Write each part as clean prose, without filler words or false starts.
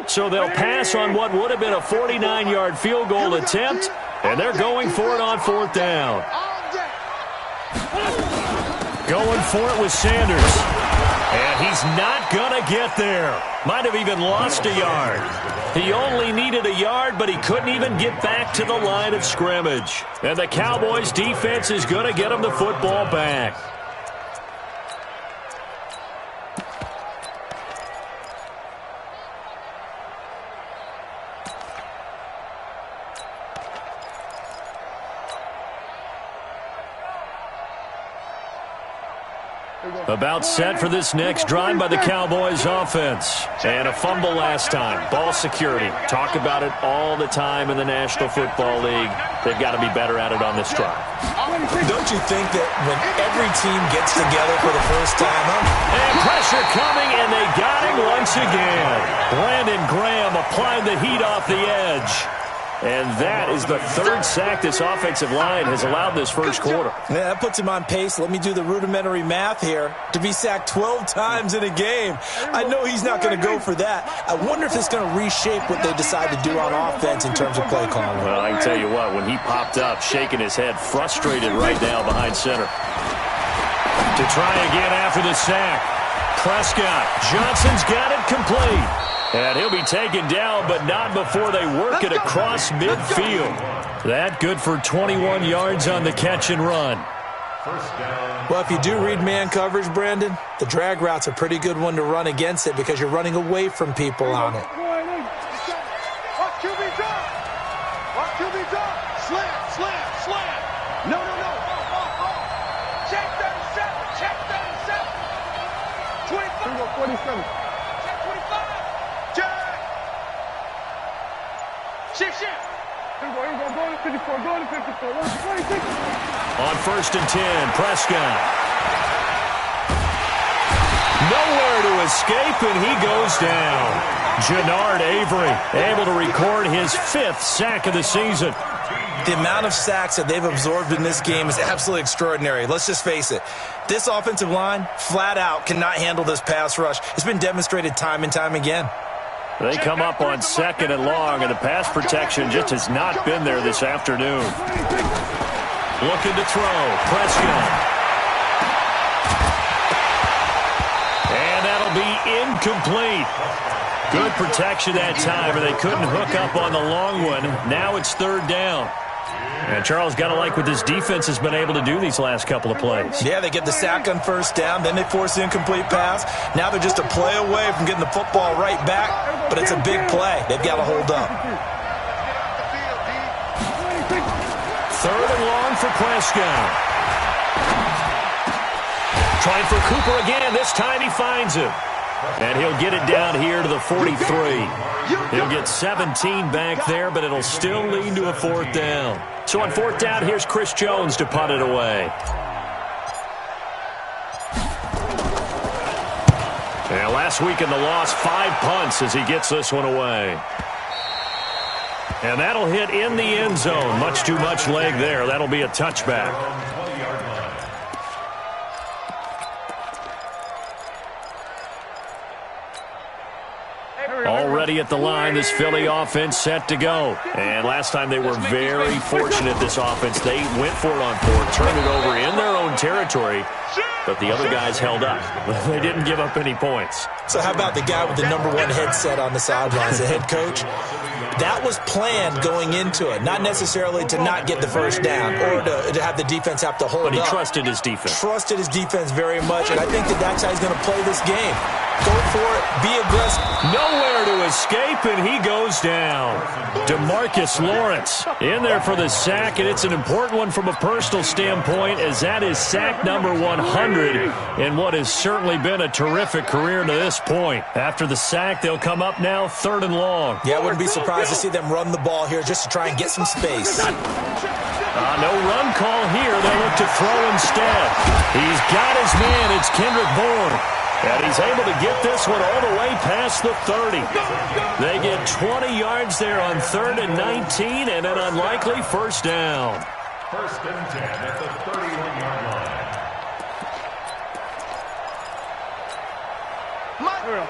So they'll pass on what would have been a 49-yard field goal attempt, and they're going for it on fourth down. Going for it with Sanders. And he's not going to get there. Might have even lost a yard. He only needed a yard, but he couldn't even get back to the line of scrimmage. And the Cowboys' defense is going to get him the football back. About set for this next drive by the Cowboys offense. And a fumble last time. Ball security. Talk about it all the time in the National Football League. They've got to be better at it on this drive. Don't you think that when every team gets together for the first time, And pressure coming, and they got him once again. Brandon Graham applying the heat off the edge. And that is the third sack this offensive line has allowed this first quarter. Yeah, that puts him on pace. Let me do the rudimentary math here. To be sacked 12 times in a game, I know he's not going to go for that. I wonder if it's going to reshape what they decide to do on offense in terms of play calling. Well, I can tell you what, when he popped up, shaking his head, frustrated right now behind center. To try again after the sack. Prescott. Johnson's got it complete. And he'll be taken down, but not before they work it across midfield. That good for 21 yards on the catch and run. Well, if you do read man coverage, Brandon, the drag route's a pretty good one to run against it because you're running away from people on it. Watch QB drop. Watch QB drop. Slam, slam, slam. No. Check 37. Check 37. 25. 47. Check 25. Shift. Here we go. Go to 54. Go to 54. 26. On 1st and 10, Prescott. Nowhere to escape, and he goes down. Jannard Avery able to record his 5th sack of the season. The amount of sacks that they've absorbed in this game is absolutely extraordinary. Let's just face it. This offensive line, flat out, cannot handle this pass rush. It's been demonstrated time and time again. They come up on 2nd and long, and the pass protection just has not been there this afternoon. Looking to throw. Prescott. And that'll be incomplete. Good protection that time, and they couldn't hook up on the long one. Now it's 3rd down. And Charles, got to like what this defense has been able to do these last couple of plays. Yeah, they get the sack on 1st down, then they force the incomplete pass. Now they're just a play away from getting the football right back, but it's a big play. They've got to hold up. 3rd and long for Prescott. Trying for Cooper again. This time he finds him. And he'll get it down here to the 43. He'll get 17 back there, but it'll still lead to a 4th down. So on 4th down, here's Chris Jones to punt it away. And last week in the loss, 5 punts as he gets this one away. And that'll hit in the end zone. Much too much leg there. That'll be a touchback. Already at the line, this Philly offense set to go. And last time they were very fortunate, this offense. They went for it on 4th, turned it over in their own territory, but the other guys held up. They didn't give up any points. So how about the guy with the #1 headset on the sidelines, the head coach? That was planned going into it, not necessarily to not get the 1st down or to have the defense have to hold up. But he trusted his defense. Trusted his defense very much, and I think that's how he's going to play this game. Go for it, be aggressive. Nowhere to escape, and he goes down. DeMarcus Lawrence in there for the sack, and it's an important one from a personal standpoint, as that is sack number 100 in what has certainly been a terrific career to this point. After the sack, they'll come up now 3rd and long. Yeah, I wouldn't be surprised to see them run the ball here just to try and get some space. No run call here. They look to throw instead. He's got his man. It's Kendrick Bourne. And he's able to get this one all the way past the 30. They get 20 yards there on 3rd and 19 and an unlikely 1st down. 1st and 10 at the 31-yard line.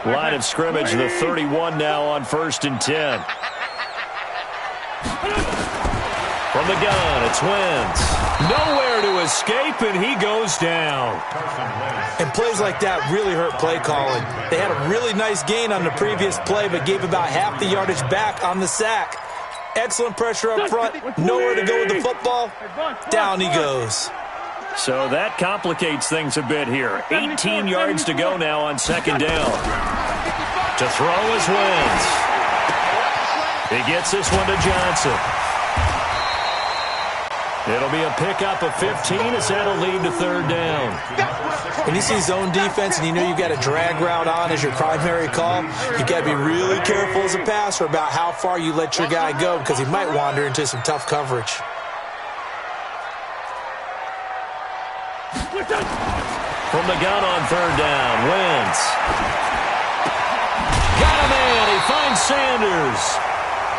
Line of scrimmage, the 31 now on 1st and 10. From the gun, it's Wentz. Nowhere to escape, and he goes down. And plays like that really hurt play calling. They had a really nice gain on the previous play, but gave about half the yardage back on the sack. Excellent pressure up front. Nowhere to go with the football. Down he goes. So that complicates things a bit here. 18 yards to go now on 2nd down. To throw is Wentz. He gets this one to Johnson. It'll be a pickup of 15 as that'll lead to 3rd down. When you see zone defense and you know you've got a drag route on as your primary call, you've got to be really careful as a passer about how far you let your guy go because he might wander into some tough coverage. From the gun on 3rd down, Wentz. Got a man. He finds Sanders.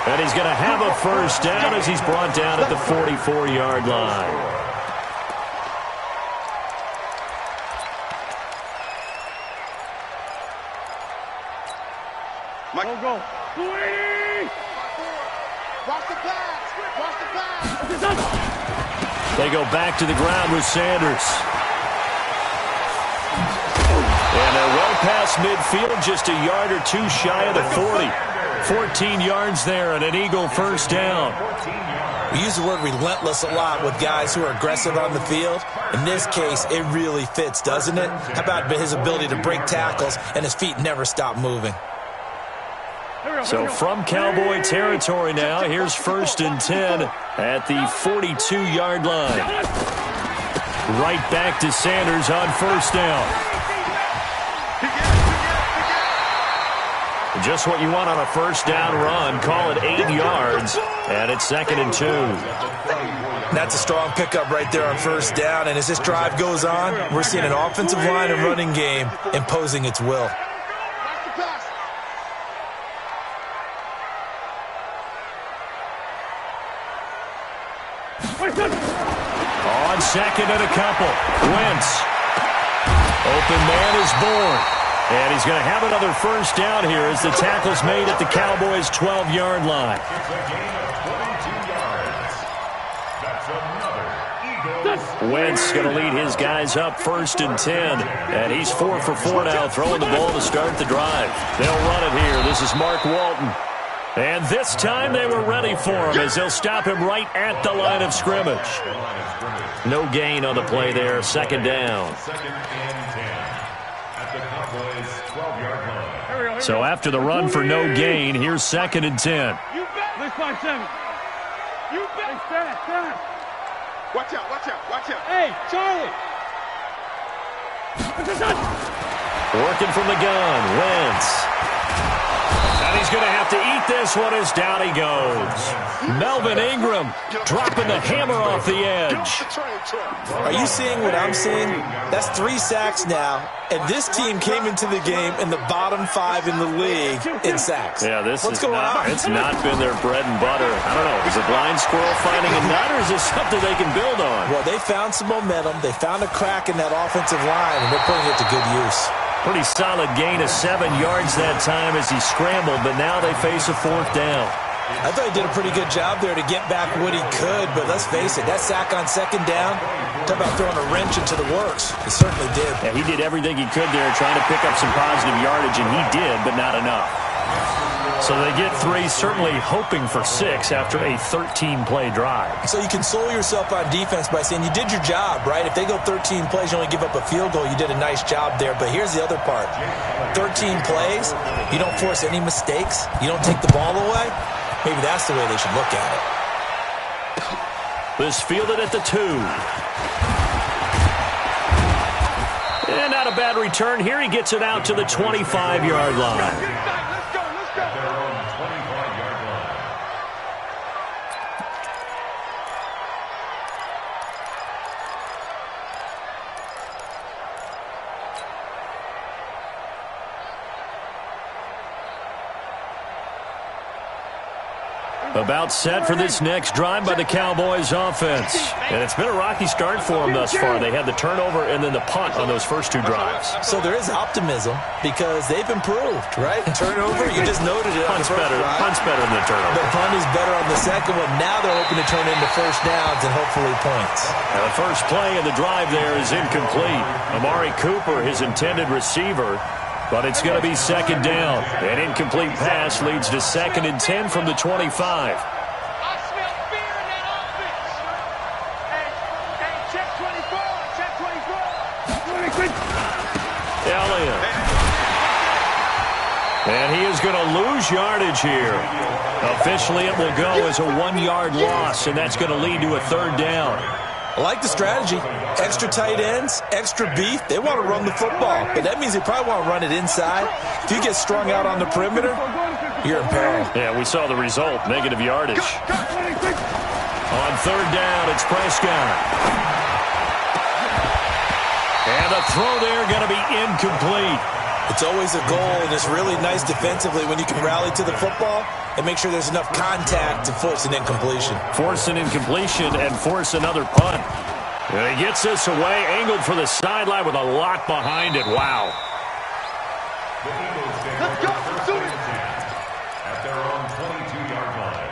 And he's going to have a 1st down as he's brought down at the 44-yard line. Go. Watch the pass. Watch the pass. They go back to the ground with Sanders. And they're well past midfield, just a yard or two shy of the 40. 14 yards there and an Eagle 1st down. We use the word relentless a lot with guys who are aggressive on the field. In this case, it really fits, doesn't it? How about his ability to break tackles and his feet never stop moving? So from Cowboy territory now, here's 1st and 10 at the 42-yard line. Right back to Sanders on 1st down. Just what you want on a 1st down run. Call it 8 yards, and it's 2nd and 2. That's a strong pickup right there on 1st down, and as this drive goes on, we're seeing an offensive line and running game imposing its will. On 2nd and a couple, Wentz. Open man is born. And he's going to have another 1st down here as the tackle's made at the Cowboys' 12-yard line. Wentz going to lead his guys up 1st and 10. And he's 4 for 4 now, throwing the ball to start the drive. They'll run it here. This is Mark Walton. And this time they were ready for him as they'll stop him right at the line of scrimmage. No gain on the play there, 2nd down. So after the run for no gain, here's 2nd and 10. You bet. Let's find 7. You bet. Stand. Watch out. Hey, Charlie. Working from the gun, Wentz. And he's going to have to eat this one as down he goes. Melvin Ingram dropping the hammer off the edge. Are you seeing what I'm seeing? That's 3 sacks now, and this team came into the game in the bottom 5 in the league in sacks. Yeah, What's going on? It's not been their bread and butter. I don't know. Is a blind squirrel finding a nut, or is this something they can build on? Well, they found some momentum. They found a crack in that offensive line, and they're putting it to good use. Pretty solid gain of 7 yards that time as he scrambled, but now they face a 4th down. I thought he did a pretty good job there to get back what he could, but let's face it, that sack on 2nd down, talk about throwing a wrench into the works. He certainly did. Yeah, he did everything he could there trying to pick up some positive yardage, and he did, but not enough. So they get 3, certainly hoping for 6 after a 13-play drive. So you console yourself on defense by saying you did your job, right? If they go 13 plays, you only give up a field goal, you did a nice job there. But here's the other part. 13 plays, you don't force any mistakes, you don't take the ball away. Maybe that's the way they should look at it. This fielded at the 2. And not a bad return here. He gets it out to the 25-yard line. About set for this next drive by the Cowboys offense. And it's been a rocky start for them thus far. They had the turnover and then the punt on those first two drives. So there is optimism because they've improved, right? Turnover, you just noted it. Punt's better than the turnover. The punt is better on the second one. Now they're hoping to turn into first downs and hopefully points. Now the first play of the drive there is incomplete. Amari Cooper, his intended receiver. But it's going to be second down. An incomplete pass leads to 2nd and 10 from the 25. I smell fear in that offense. Hey, check 24, check 24. Elliott. And he is going to lose yardage here. Officially, it will go as a 1-yard loss, and that's going to lead to a 3rd down. I like the strategy. Extra tight ends, extra beef. They want to run the football, but that means they probably want to run it inside. If you get strung out on the perimeter, you're in peril. Yeah, we saw the result, negative yardage. On 3rd down, it's Prescott. And the throw there going to be incomplete. It's always a goal, and it's really nice defensively when you can rally to the football and make sure there's enough contact to force an incompletion. Force an incompletion and force another punt. And he gets this away, angled for the sideline with a lot behind it. Wow. Let's go. Shoot it. At their own 22-yard line.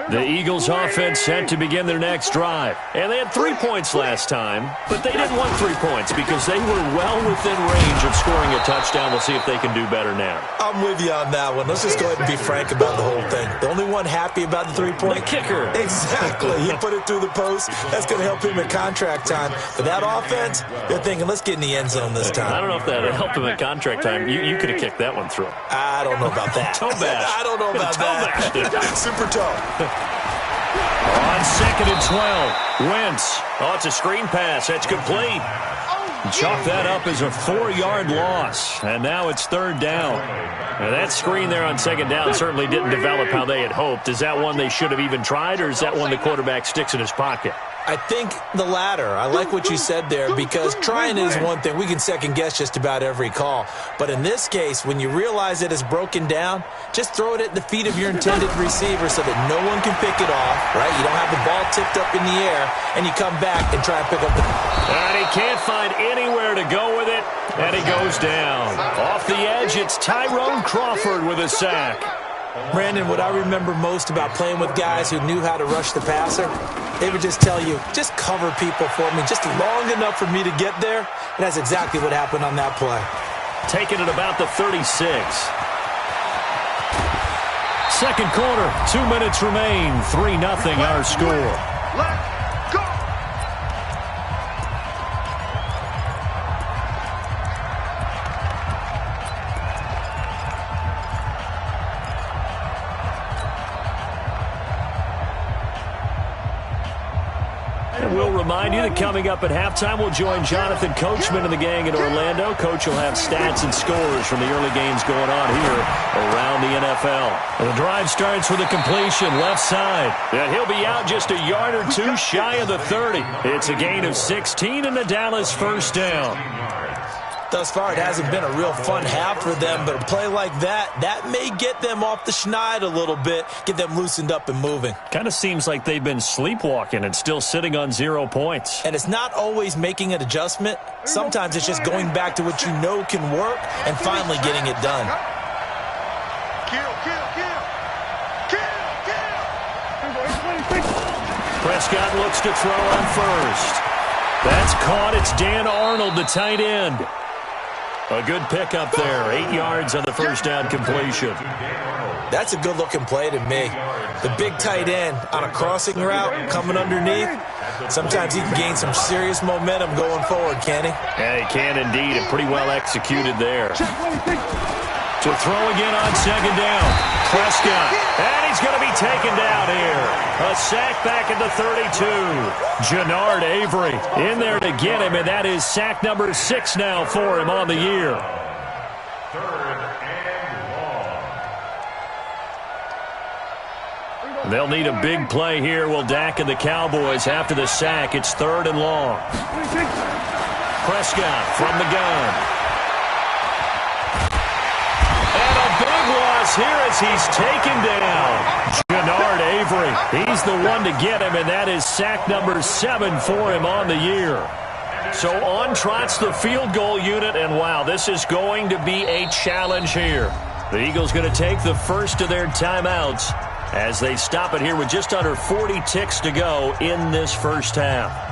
The Eagles offense set to begin their next drive. And they had 3 points last time, but they didn't want 3 points because they were well within range of scoring a touchdown. We'll see if they can do better now. I'm with you on that one. Let's just go ahead and be frank about the whole thing. The only one happy about the 3-point? The kicker. Exactly. He put it through the post. That's going to help him at contract time. But that offense, they're thinking, let's get in the end zone this time. I don't know if that helped him at contract time. You could have kicked that one through. I don't know about that. Toe bash. I don't know about that. Super toe. On 2nd and 12, Wentz. Oh, it's a screen pass. That's complete. Chalk that up as a 4-yard loss. And now it's 3rd down. Now that screen there on 2nd down certainly didn't develop how they had hoped. Is that one they should have even tried, or is that one the quarterback sticks in his pocket? I think the latter. I like what you said there because trying is one thing. We can second guess just about every call. But in this case, when you realize it is broken down, just throw it at the feet of your intended receiver so that no one can pick it off, right? You don't have the ball tipped up in the air, and you come back and try and pick up the... And he can't find anywhere to go with it, and he goes down. Off the edge, it's Tyrone Crawford with a sack. Brandon, what I remember most about playing with guys who knew how to rush the passer, they would just tell you, just cover people for me, just long enough for me to get there. And that's exactly what happened on that play. Taken at about the 36. Second quarter, 2 minutes remain. 3-0 our score. Let's go. And we'll remind you that coming up at halftime, we'll join Jonathan Coachman and the gang in Orlando. Coach will have stats and scores from the early games going on here around the NFL. The drive starts with a completion left side. And he'll be out just a yard or two shy of the 30. It's a gain of 16 and the Dallas first down. Thus far, it hasn't been a real fun half for them, but a play like that may get them off the schneid a little bit, get them loosened up and moving. Kind of seems like they've been sleepwalking and still sitting on 0 points. And it's not always making an adjustment. Sometimes it's just going back to what you know can work and finally getting it done. Kill, kill, kill. Kill, kill. Prescott looks to throw on first. That's caught. It's Dan Arnold, the tight end. A good pickup there. 8 yards on the first down completion. That's a good-looking play to me. The big tight end on a crossing route coming underneath. Sometimes he can gain some serious momentum going forward, can he? Yeah, he can indeed, and pretty well executed there. To throw again on second down. Prescott. And he's going to be taken down here. A sack back at the 32. Jannard Avery in there to get him, and that is sack number 6 now for him on the year. 3rd and long. They'll need a big play here. Will Dak and the Cowboys after the sack. It's 3rd and long. Prescott from the gun. And a big loss here as he's taken down. Jannard Avery, he's the one to get him, and that is sack number 7 for him on the year. So on trots the field goal unit, and wow, this is going to be a challenge here. The Eagles going to take the first of their timeouts as they stop it here with just under 40 ticks to go in this first half.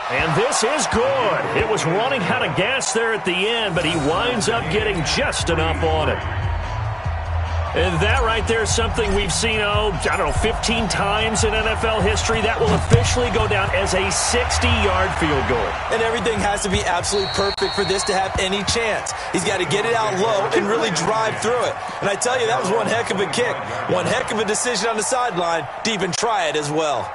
And this is good. It was running out of gas there at the end, but he winds up getting just enough on it. And that right there is something we've seen, 15 times in NFL history. That will officially go down as a 60-yard field goal. And everything has to be absolutely perfect for this to have any chance. He's got to get it out low and really drive through it. And I tell you, that was one heck of a kick. One heck of a decision on the sideline to even try it as well.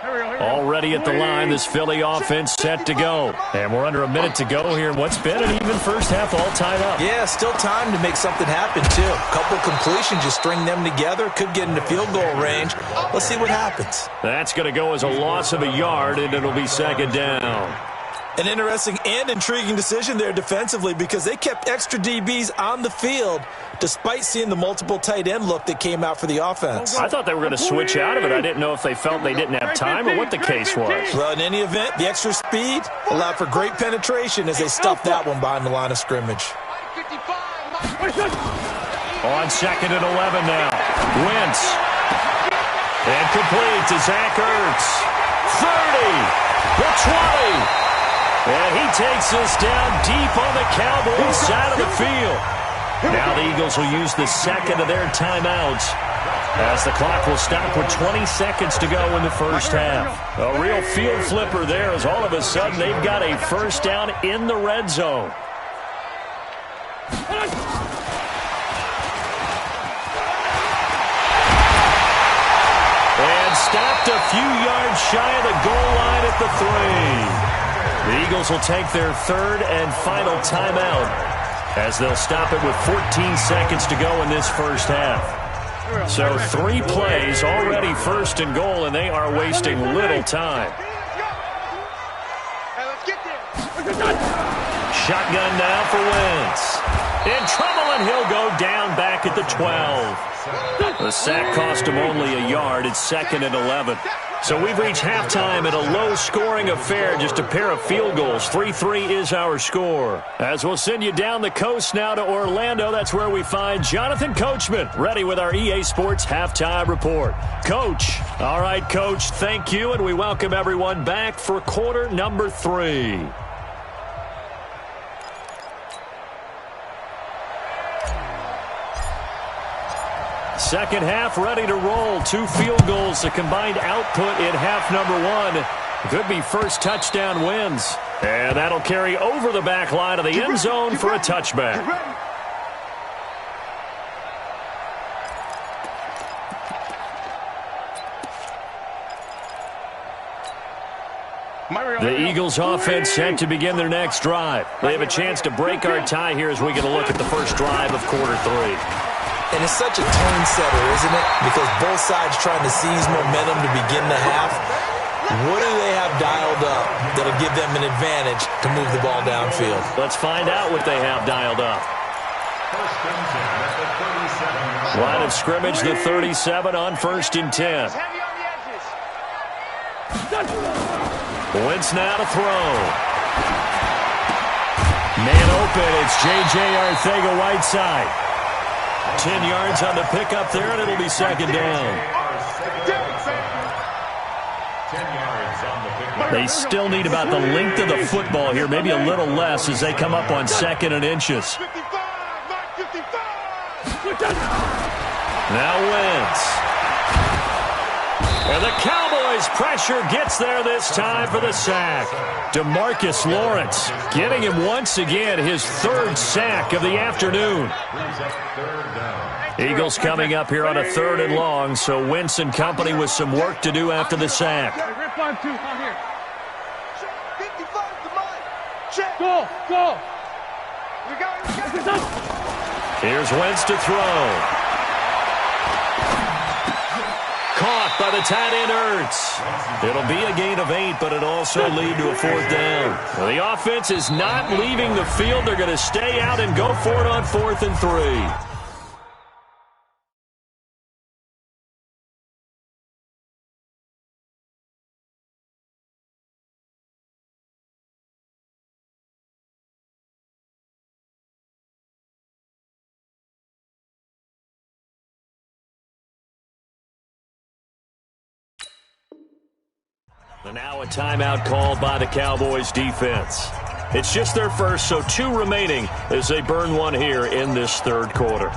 Already at the line, this Philly offense set to go. And we're under a minute to go here in what's been an even first half all tied up. Yeah, still time to make something happen, too. Couple completions, just string them together. Could get into field goal range. Let's see what happens. That's going to go as a loss of a yard, and it'll be second down. An interesting and intriguing decision there defensively because they kept extra DBs on the field despite seeing the multiple tight end look that came out for the offense. I thought they were going to switch out of it. I didn't know if they felt they didn't have time or what the case was. Well, in any event, the extra speed allowed for great penetration as they stuffed that one behind the line of scrimmage. On second and 11 now. Wentz. And complete to Zach Ertz. 30. The 20. And he takes this down deep on the Cowboys side of the field. Now the Eagles will use the second of their timeouts as the clock will stop with 20 seconds to go in the first half. A real field flipper there as all of a sudden they've got a first down in the red zone. And stopped a few yards shy of the goal line at the 3. The Eagles will take their third and final timeout as they'll stop it with 14 seconds to go in this first half. So 3 plays already first and goal, and they are wasting little time. Shotgun now for Wentz. In trouble, and he'll go down back at the 12. The sack cost him only a yard. It's second and 11. So we've reached halftime in a low-scoring affair, just a pair of field goals. 3-3 is our score. As we'll send you down the coast now to Orlando, that's where we find Jonathan Coachman, ready with our EA Sports Halftime Report. Coach. All right, Coach, thank you, and we welcome everyone back for quarter number 3. Second half ready to roll. 2 field goals, the combined output in half number 1. Could be first touchdown wins. And that'll carry over the back line of the end zone for a touchback. The Eagles offense set to begin their next drive. They have a chance to break our tie here as we get a look at the first drive of quarter 3. And it's such a tone setter, isn't it? Because both sides trying to seize momentum to begin the half. What do they have dialed up that'll give them an advantage to move the ball downfield? Let's find out what they have dialed up. Line of scrimmage, the 37 on 1st and 10. Wentz now to throw. Man open, it's J.J. Arcega-Whiteside. 10 yards on the pickup there, and it'll be second down. They still need about the length of the football here, maybe a little less as they come up on 2nd and inches. Now Wentz. And the Cowboys pressure gets there this time for the sack. DeMarcus Lawrence getting him once again his 3rd sack of the afternoon. Eagles coming up here on a 3rd and long, so Wentz and company with some work to do after the sack. Here's Wentz to throw. Caught by the tight end, Ertz. It'll be a gain of 8, but it also lead to a 4th down. Well, the offense is not leaving the field. They're going to stay out and go for it on 4th and 3. And now a timeout called by the Cowboys defense. It's just their first, so 2 remaining as they burn one here in this 3rd quarter.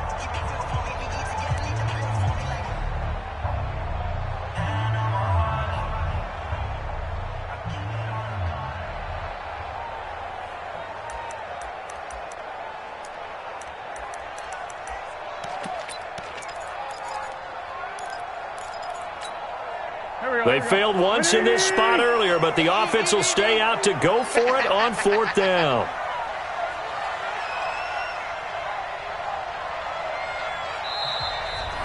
They failed once in this spot earlier, but the offense will stay out to go for it on 4th down.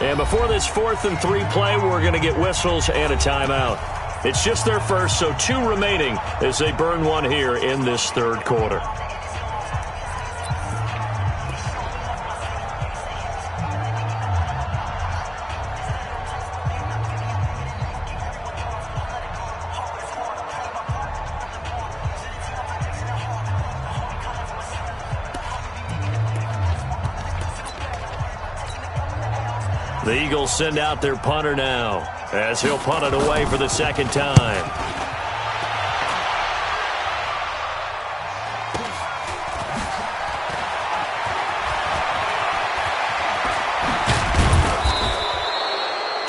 And before this 4th and 3 play, we're going to get whistles and a timeout. It's just their first, so 2 remaining as they burn one here in this 3rd quarter. The Eagles send out their punter now as he'll punt it away for the 2nd time.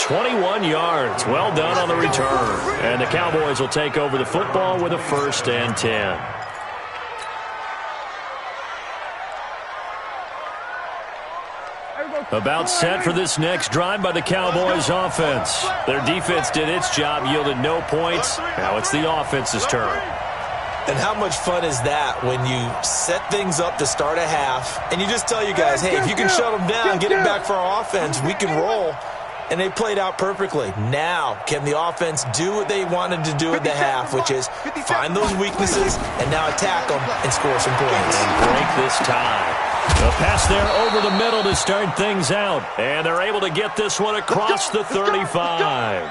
"21 yards. Well done on the return. And the Cowboys will take over the football with a 1st and 10. About set for this next drive by the Cowboys offense. Their defense did its job, yielded no points. Now it's the offense's turn. And how much fun is that when you set things up to start a half and you just tell you guys, hey, if you can shut them down, get it back for our offense, we can roll. And they played out perfectly. Now, can the offense do what they wanted to do at the half, which is find those weaknesses and now attack them and score some points. And break this tie. A pass there over the middle to start things out. And they're able to get this one across the 35.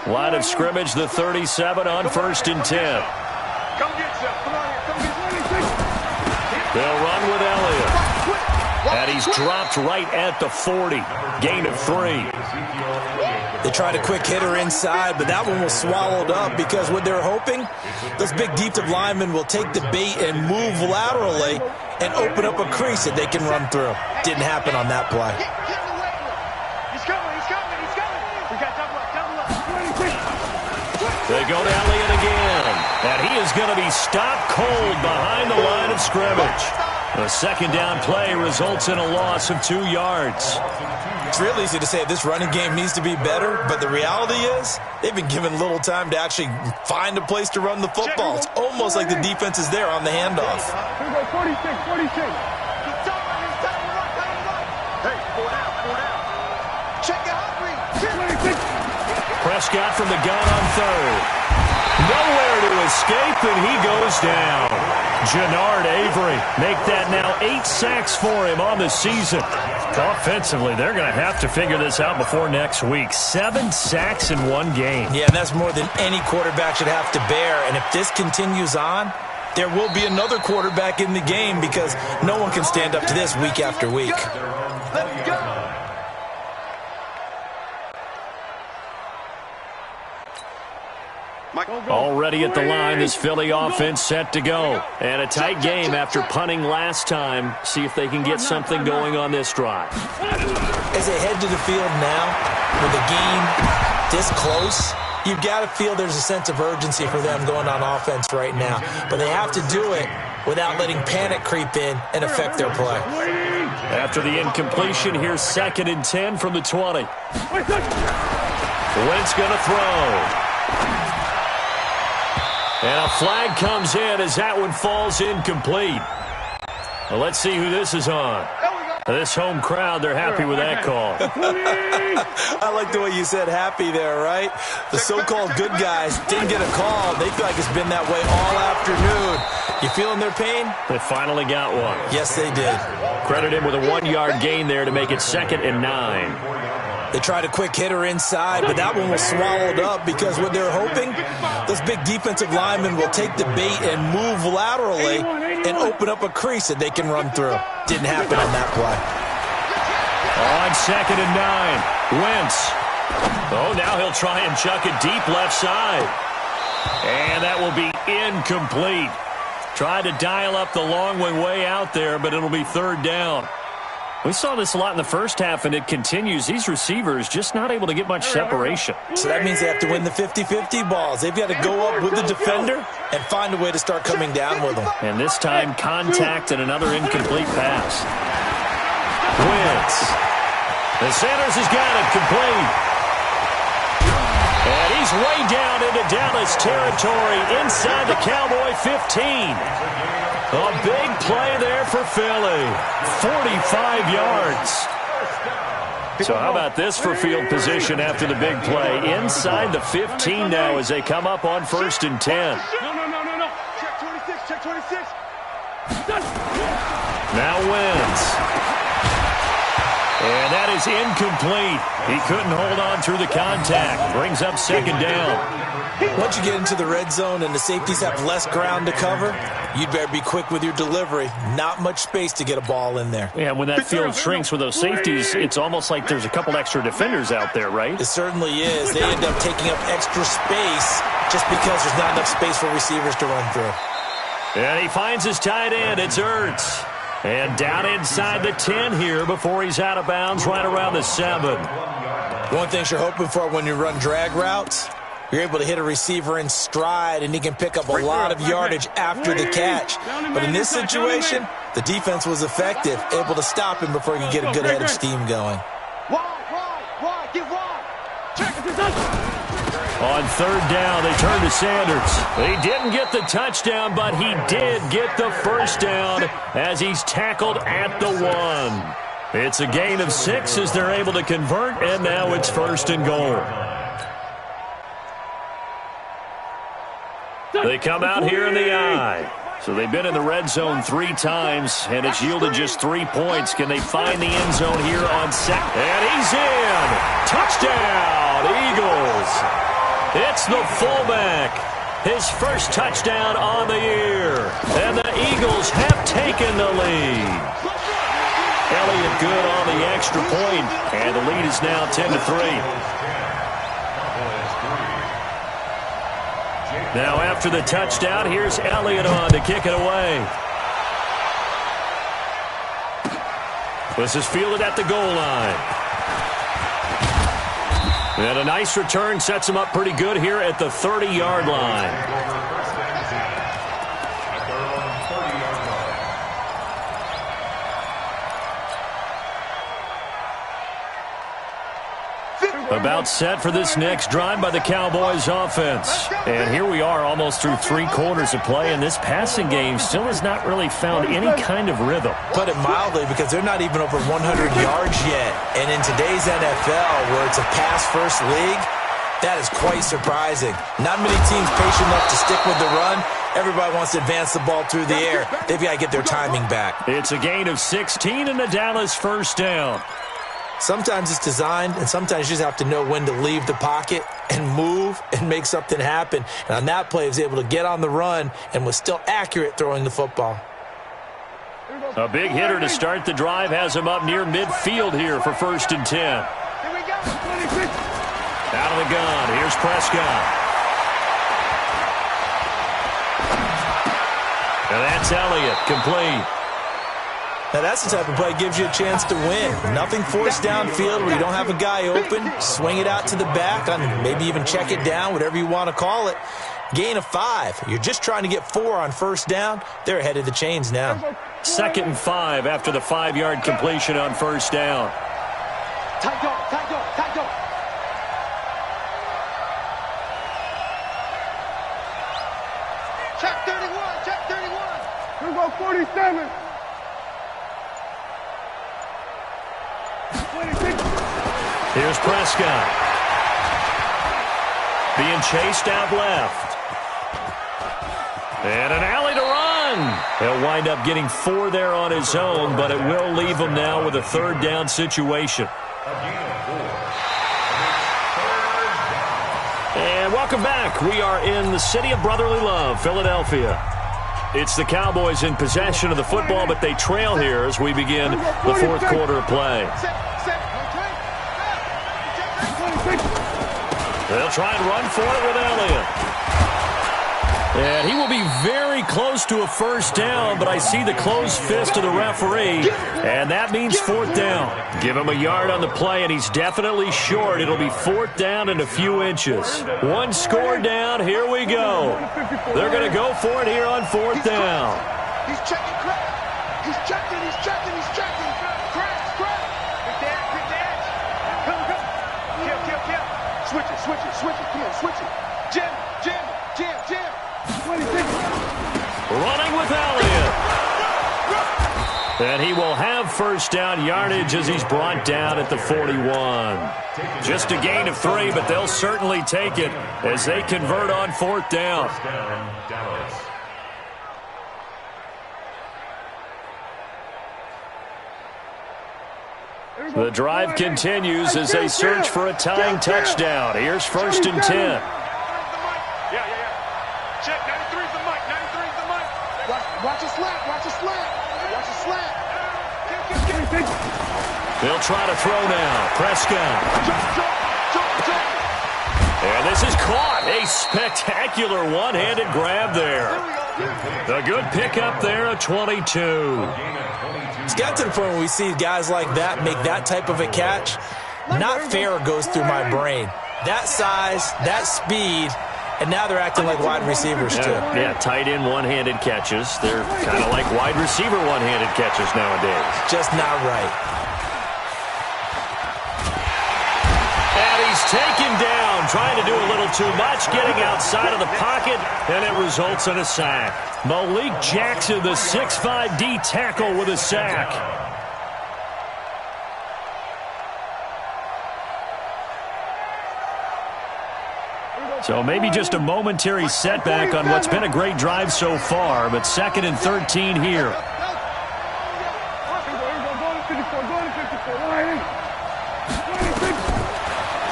Line of scrimmage, the 37 on 1st and 10. They'll run with Elliott. And he's dropped right at the 40. Gain of 3. They tried a quick hitter inside, but that one was swallowed up because what they're hoping, those big defensive linemen will take the bait and move laterally and open up a crease that they can run through. Didn't happen on that play. He's coming. We got double up. They go to Elliott again. And he is going to be stopped cold behind the line of scrimmage. A 2nd down play results in a loss of 2 yards. It's real easy to say this running game needs to be better, but the reality is they've been given little time to actually find a place to run the football. It's almost like the defense is there on the handoff. 46. Hey, 4 down. Check it out. Prescott from the gun on 3rd. Nowhere to escape, and he goes down. Jannard Avery make that now 8 sacks for him on the season. Offensively, they're going to have to figure this out before next week. 7 sacks in 1 game. Yeah, and that's more than any quarterback should have to bear. And if this continues on, there will be another quarterback in the game because no one can stand up to this week after week. Let's go. Already at the line, this Philly offense set to go. And a tight game after punting last time. See if they can get something going on this drive. As they head to the field now, with the game this close, you've got to feel there's a sense of urgency for them going on offense right now. But they have to do it without letting panic creep in and affect their play. After the incompletion, here's 2nd and 10 from the 20. Wentz going to throw. And a flag comes in as that one falls incomplete. Well, let's see who this is on. This home crowd, they're happy with that call. I like the way you said happy there, right? The so-called good guys didn't get a call. They feel like it's been that way all afternoon. You feeling their pain? They finally got one. Yes, they did. Credit him with a 1-yard gain there to make it 2nd and 9. They tried a quick hitter inside, but that one was swallowed up because what they're hoping, those big defensive linemen will take the bait and move laterally and open up a crease that they can run through. Didn't happen on that play. On 2nd and 9, Wentz. Oh, now he'll try and chuck it deep left side. And that will be incomplete. Tried to dial up the long way out there, but it'll be 3rd down. We saw this a lot in the first half, and it continues. These receivers just not able to get much separation. So that means they have to win the 50-50 balls. They've got to go up with the defender and find a way to start coming down with them. And this time, contact and another incomplete pass. Wentz. The Sanders has got it complete. And he's way down into Dallas territory inside the Cowboy 15. A big play there for Philly. 45 yards. So how about this for field position after the big play? Inside the 15 now as they come up on 1st and 10. No. Check 26, check 26. Now Wentz. And that is incomplete. He couldn't hold on through the contact. Brings up 2nd down. Once you get into the red zone and the safeties have less ground to cover, you'd better be quick with your delivery. Not much space to get a ball in there. Yeah, when that field shrinks with those safeties, it's almost like there's a couple extra defenders out there, right? It certainly is. They end up taking up extra space just because there's not enough space for receivers to run through. And he finds his tight end. It's Ertz. And down inside the 10 here before he's out of bounds right around the 7. One thing you're hoping for when you run drag routes, you're able to hit a receiver in stride, and he can pick up a lot of yardage after the catch. But in this situation, the defense was effective, able to stop him before he could get a good head of steam going. Wide, get wide. Check it. On 3rd down, they turn to Sanders. He didn't get the touchdown, but he did get the 1st down as he's tackled at the 1. It's a gain of 6 as they're able to convert, and now it's 1st and goal. They come out here in the eye. So they've been in the red zone 3 times, and it's yielded just 3 points. Can they find the end zone here on 2nd? And he's in! Touchdown, Eagles! It's the fullback. His first touchdown on the year. And the Eagles have taken the lead. Elliott good on the extra point, and the lead is now 10-3. Now after the touchdown, here's Elliott on to kick it away. This is fielded at the goal line. And a nice return sets him up pretty good here at the 30-yard line. About set for this next drive by the Cowboys offense. And here we are almost through 3 quarters of play, and this passing game still has not really found any kind of rhythm. Put it mildly, because they're not even over 100 yards yet. And in today's NFL, where it's a pass-first league, that is quite surprising. Not many teams patient enough to stick with the run. Everybody wants to advance the ball through the air. They've got to get their timing back. It's a gain of 16 and the Dallas 1st down. Sometimes it's designed, and sometimes you just have to know when to leave the pocket and move and make something happen. And on that play, he was able to get on the run and was still accurate throwing the football. A big hitter to start the drive has him up near midfield here for 1st and 10. Here we go. 26. Out of the gun, here's Prescott. And that's Elliott, complete. Now, that's the type of play that gives you a chance to win. Nothing forced downfield where you don't have a guy open. Swing it out to the back, on maybe even check it down, whatever you want to call it. Gain of 5. You're just trying to get 4 on 1st down. They're ahead of the chains now. 2nd and 5 after the 5-yard completion on 1st down. Tight dog, tight dog, tight dog. Check 31, check 31. Here we go, 47. Here's Prescott. Being chased out left. And an alley to run. He'll wind up getting 4 there on his own, but it will leave him now with a third down situation. And welcome back. We are in the city of brotherly love, Philadelphia. It's the Cowboys in possession of the football, but they trail here as we begin the fourth quarter of play. They'll try and run for it with Elliott. And he will be very close to a first down, but I see the closed fist of the referee, and that means fourth down. Give him a yard on the play, and he's definitely short. It'll be fourth down and a few inches. One score down. Here we go. They're going to go for it here on fourth down. He's checking crack. He's checking. Crack. Good dash. Come. Kill. Switch it. Come on, switch it. Jam. Running with Elliott. And he will have first down yardage as he's brought down at the 41. Just a gain of 3, but they'll certainly take it as they convert on fourth down. The drive continues as they search for a tying touchdown. Here's first and 10. Check, 93's the mic. Watch a slant. They'll try to throw now. Prescott. Jump. And this is caught. A spectacular one-handed grab there. A good pickup there at 22. It's got to the point where we see guys like that make that type of a catch. Not fair goes through my brain. That size, that speed, and now they're acting like wide receivers too. Yeah, tight end one-handed catches. They're kind of like wide receiver one-handed catches nowadays. Just not right. And he's taken down, trying to do a little too much, getting outside of the pocket, and it results in a sack. Malik Jackson, the 6'5" D tackle with a sack. So maybe just a momentary setback on what's been a great drive so far, but 2nd and 13 here.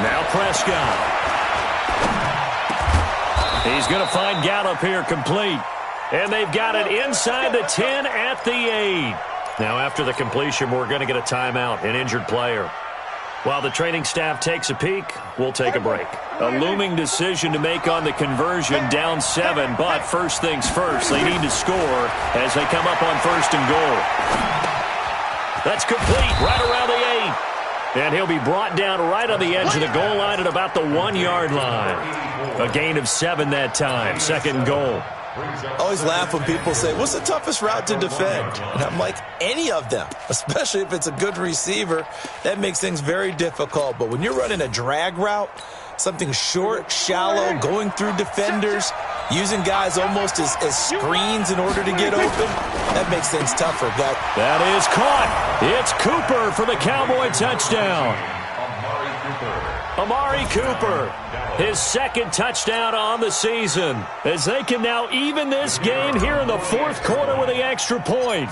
Now Prescott. He's going to find Gallup here complete. And they've got it inside the 10 at the 8. Now after the completion, we're going to get a timeout, an injured player. While the training staff takes a peek, we'll take a break. A looming decision to make on the conversion, down 7, but first things first, they need to score as they come up on first and goal. That's complete, right around the 8. And he'll be brought down right on the edge of the goal line at about the 1-yard line. A gain of 7 that time, 2nd goal. I always laugh when people say, what's the toughest route to defend? And I'm like, any of them, especially if it's a good receiver. That makes things very difficult. But when you're running a drag route, something short, shallow, going through defenders, using guys almost as screens in order to get open, that makes things tougher. That is caught. It's Cooper for the Cowboy touchdown. Amari Cooper, his 2nd touchdown on the season, as they can now even this game here in the fourth quarter with the extra point.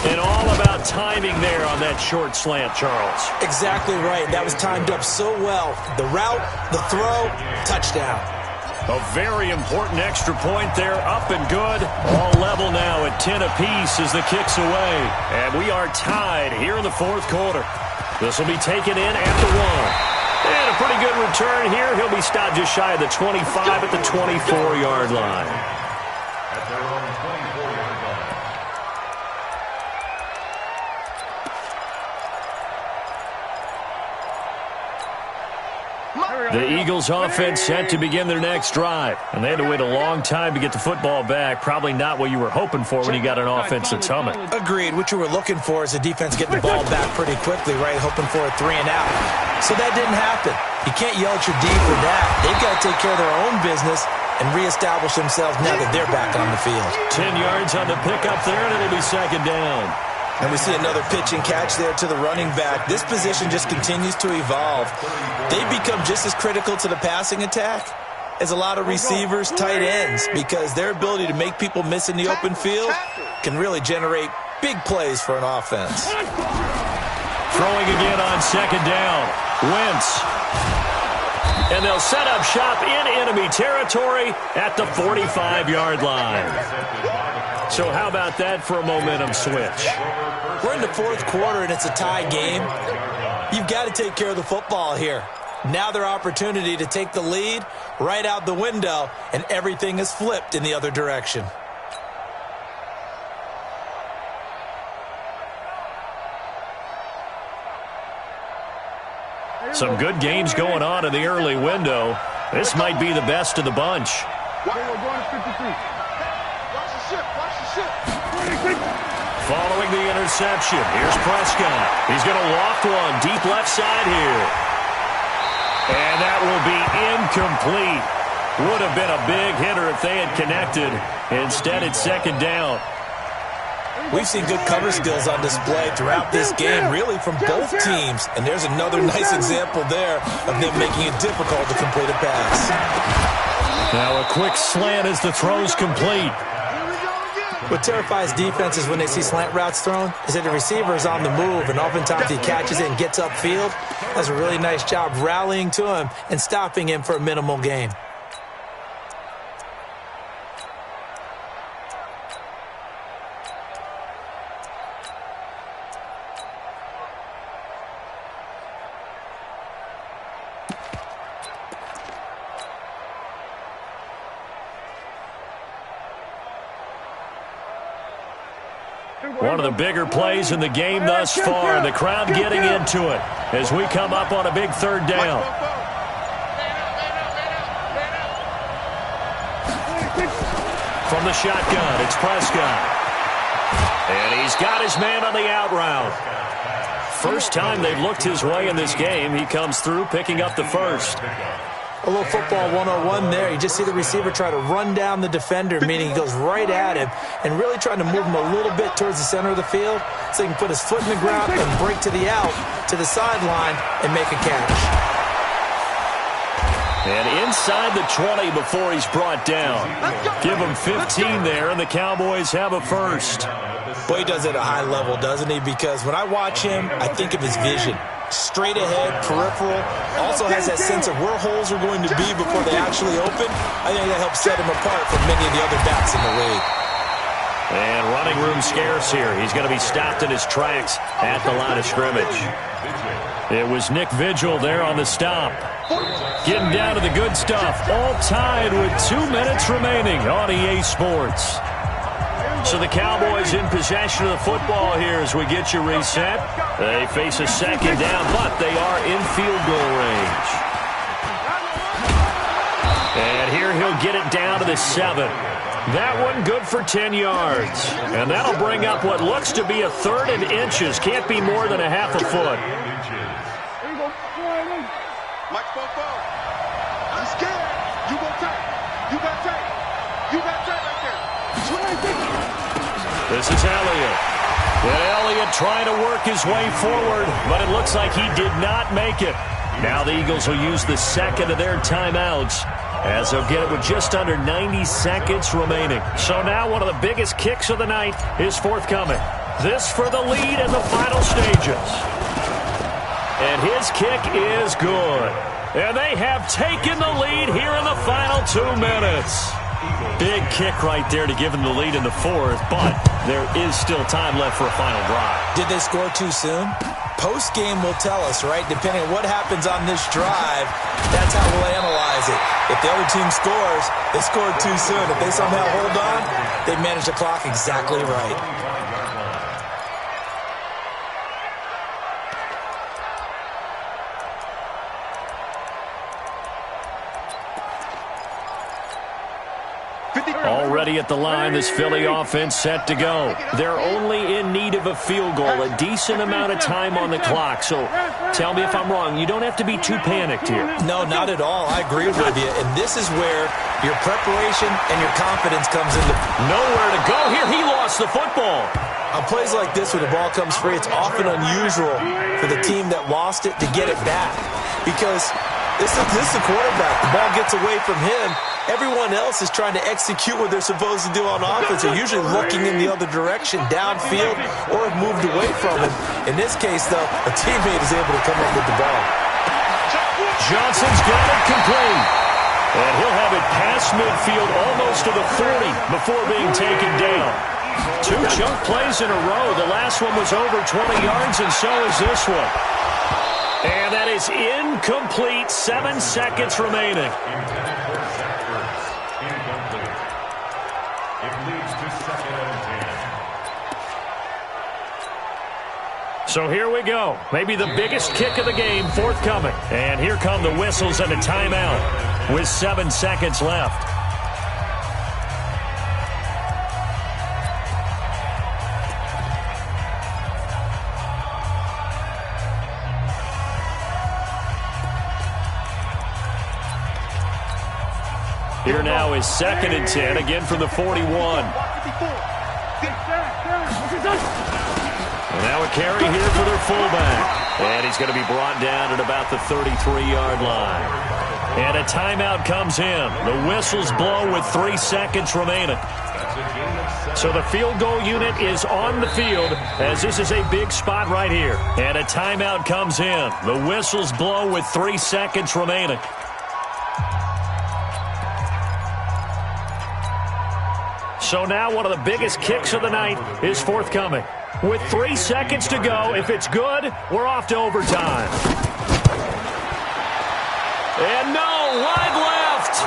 And all about timing there on that short slant, Charles. Exactly right. That was timed up so well. The route, the throw, touchdown. A very important extra point there, up and good. All level now at 10 apiece as the kick's away. And we are tied here in the fourth quarter. This will be taken in at the 1. And a pretty good return here. He'll be stopped just shy of the 25 at the 24-yard line. At their own 24-yard line. The Eagles offense set to begin their next drive. And they had to wait a long time to get the football back. Probably not what you were hoping for when you got an offense that's humming. Agreed. What you were looking for is a defense getting the ball back pretty quickly, right? Hoping for a 3-and-out. So that didn't happen. You can't yell at your D for that. They've got to take care of their own business and reestablish themselves now that they're back on the field. 10 yards on the pickup there, and it'll be 2nd down. And we see another pitch and catch there to the running back. This position just continues to evolve. They become just as critical to the passing attack as a lot of receivers, tight ends, because their ability to make people miss in the open field can really generate big plays for an offense. Throwing again on second down. Wentz. And they'll set up shop in enemy territory at the 45-yard line. So how about that for a momentum switch? We're in the fourth quarter, and it's a tie game. You've got to take care of the football here. Now their opportunity to take the lead right out the window, and everything is flipped in the other direction. Some good games going on in the early window. This might be the best of the bunch. Following the interception, here's Prescott. He's going to loft one deep left side here. And that will be incomplete. Would have been a big hitter if they had connected. Instead, it's second down. We've seen good cover skills on display throughout this game, really from both teams. And there's another nice example there of them making it difficult to complete a pass. Now a quick slant as the throw's complete. What terrifies defenses when they see slant routes thrown is that the receiver is on the move, and oftentimes he catches it and gets upfield. Does a really nice job rallying to him and stopping him for a minimal gain. One of the bigger plays in the game thus far, and the crowd getting into it as we come up on a big third down. From the shotgun, it's Prescott. And he's got his man on the out route. First time they've looked his way in this game, he comes through picking up the first. A little football 101 there. You just see the receiver try to run down the defender, meaning he goes right at him and really trying to move him a little bit towards the center of the field so he can put his foot in the ground and break to the out, to the sideline, and make a catch. And inside the 20 before he's brought down. Give him 15 there, and the Cowboys have a first. Boy, he does it at a high level, doesn't he? Because when I watch him, I think of his vision. Straight ahead, peripheral, also has that sense of where holes are going to be before they actually open. I think that helps set him apart from many of the other backs in the league. And running room scarce here. He's going to be stopped in his tracks at the line of scrimmage. It was Nick Vigil there on the stop. Getting down to the good stuff. All tied with 2 minutes remaining on EA Sports. So the Cowboys in possession of the football here as we get you reset. They face a second down, but they are in field goal range. And here he'll get it down to the 7. That one good for 10 yards. And that'll bring up what looks to be a third and inches. Can't be more than a half a foot. Mike Fofo. I'm scared. You go tight. You got tight. You got tight right there. This is Elliott. And Elliott trying to work his way forward, but it looks like he did not make it. Now the Eagles will use the second of their timeouts as they'll get it with just under 90 seconds remaining. So now one of the biggest kicks of the night is forthcoming. This for the lead in the final stages. And his kick is good. And they have taken the lead here in the final 2 minutes. Big kick right there to give them the lead in the fourth, but there is still time left for a final drive. Did they score too soon? Post-game will tell us, right? Depending on what happens on this drive, that's how we'll analyze it. If the other team scores, they scored too soon. If they somehow hold on, they manage the clock exactly right. Already at the line, this Philly offense set to go. They're only in need of a field goal, a decent amount of time on the clock. So Tell me if I'm wrong. You don't have to be too panicked here. No, not at all. I agree with you. And this is where your preparation and your confidence comes into. Nowhere to go here. He lost the football. On plays like this where the ball comes free, it's often unusual for the team that lost it to get it back. Because this is the quarterback. The ball gets away from him. Everyone else is trying to execute what they're supposed to do on offense. They're usually looking in the other direction, downfield, or have moved away from him. In this case, though, a teammate is able to come up with the ball. Johnson's got it complete. And he'll have it past midfield almost to the 40 before being taken down. 2 chunk plays in a row. The last one was over 20 yards, and so is this one. And that is incomplete. 7 seconds remaining. So here we go. Maybe the biggest kick of the game forthcoming. And here come the whistles and a timeout with 7 seconds left. Here now is 2nd and 10, again from the 41. And now a carry here for their fullback. And he's going to be brought down at about the 33-yard line. And a timeout comes in. The whistles blow with 3 seconds remaining. So the field goal unit is on the field as this is a big spot right here. And a timeout comes in. The whistles blow with 3 seconds remaining. So now one of the biggest kicks of the night is forthcoming. With 3 seconds to go, if it's good, we're off to overtime. And no, wide left.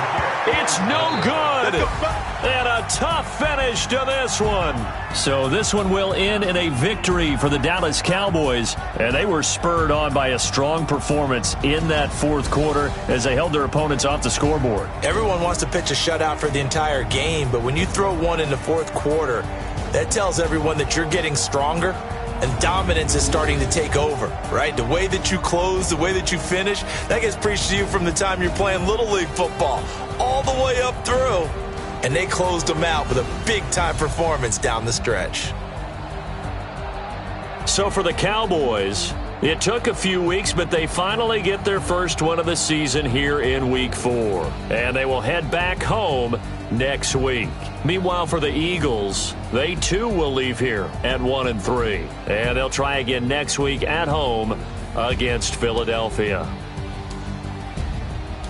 It's no good. And a tough finish to this one. So this one will end in a victory for the Dallas Cowboys. And they were spurred on by a strong performance in that 4th quarter as they held their opponents off the scoreboard. Everyone wants to pitch a shutout for the entire game, but when you throw one in the 4th quarter, that tells everyone that you're getting stronger and dominance is starting to take over, right? The way that you close, the way that you finish, that gets preached to you from the time you're playing Little League football all the way up through. And they closed them out with a big-time performance down the stretch. So for the Cowboys, it took a few weeks, but they finally get their first one of the season here in Week 4. And they will head back home next week. Meanwhile, for the Eagles, they too will leave here at 1-3. And they'll try again next week at home against Philadelphia.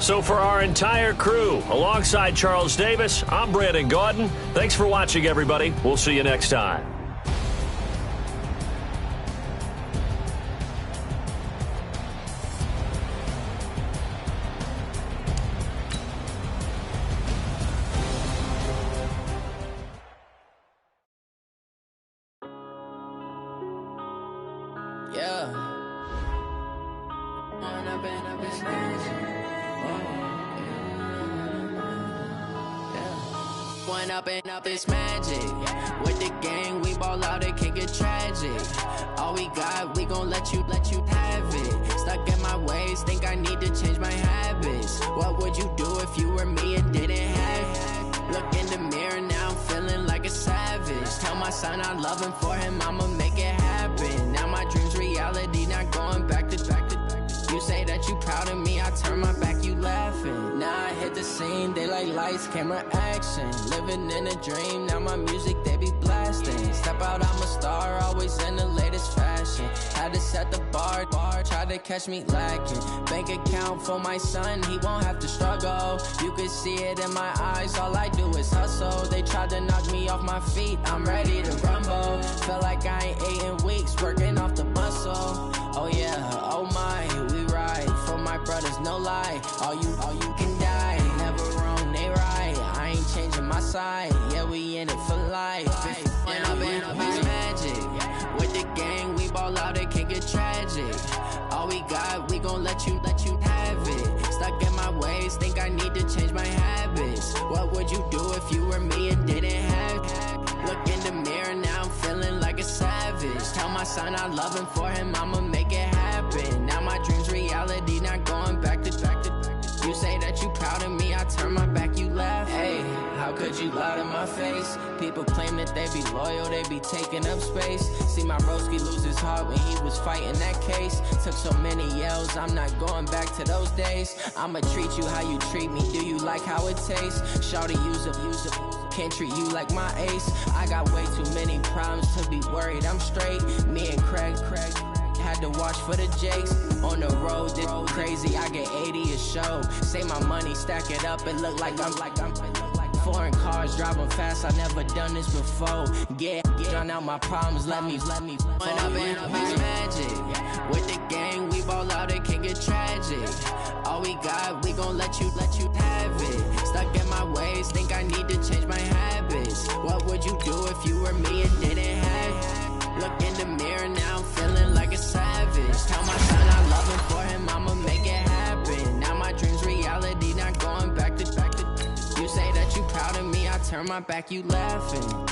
So for our entire crew, alongside Charles Davis, I'm Brandon Gaudin. Thanks for watching, everybody. We'll see you next time. Up this magic with the gang, we ball out, it can get tragic. All we got, we gon' let you have it. Stuck in my ways, think I need to change my habits. What would you do if you were me and didn't have it? Look in the mirror, now I'm feeling like a savage. Tell my son I love him, for him I'ma make it happen. Now my dream's reality, not going back to. You say that you proud of me, I turn my back, you laughing. Now I hit the scene, they like lights, camera, action. Living in a dream, now my music, they be blasting. Step out, I'm a star, always in the latest fashion. Had to set the bar, try to catch me lacking. Bank account for my son, he won't have to struggle. You can see it in my eyes, all I do is hustle. They tried to knock me off my feet, I'm ready to rumble. Feel like I ain't ate in weeks, working off the muscle. Oh yeah, oh my, we ride for my brothers, no lie. All you can die, never wrong, they right. I ain't changing my side, yeah, we in it for life. When I've been up, it's magic. With the gang, we ball out, it can get tragic. All we got, we gon' let you have it. Stuck in my ways, think I need to change my habits. What would you do if you were me and didn't have it? Look in the mirror, now I'm feeling like a savage. Tell my son I love him, for him I'ma make it happen. Now my blood in my face. People claim that they be loyal, they be taking up space. See my broski lose his heart when he was fighting that case. Took so many yells, I'm not going back to those days. I'ma treat you how you treat me, do you like how it tastes? Shawty use up, can't treat you like my ace. I got way too many problems to be worried, I'm straight. Me and Craig had to watch for the Jakes. On the road, this crazy, I get 80 a show. Say my money, stack it up, it look like I'm foreign cars, driving fast, I never done this before. Drown out my problems, let me Went up in this magic. With the gang, we ball out, it can get tragic. All we got, we gon' let you have it. Stuck in my ways, think I need to change my habits. What would you do if you were me and didn't have it? Look in the mirror, now I'm feeling like a savage. Tell my son I love him, for him I'ma make it happen. Now my dream's reality, not going back to. You say that you proud of me, I turn my back, you laughing.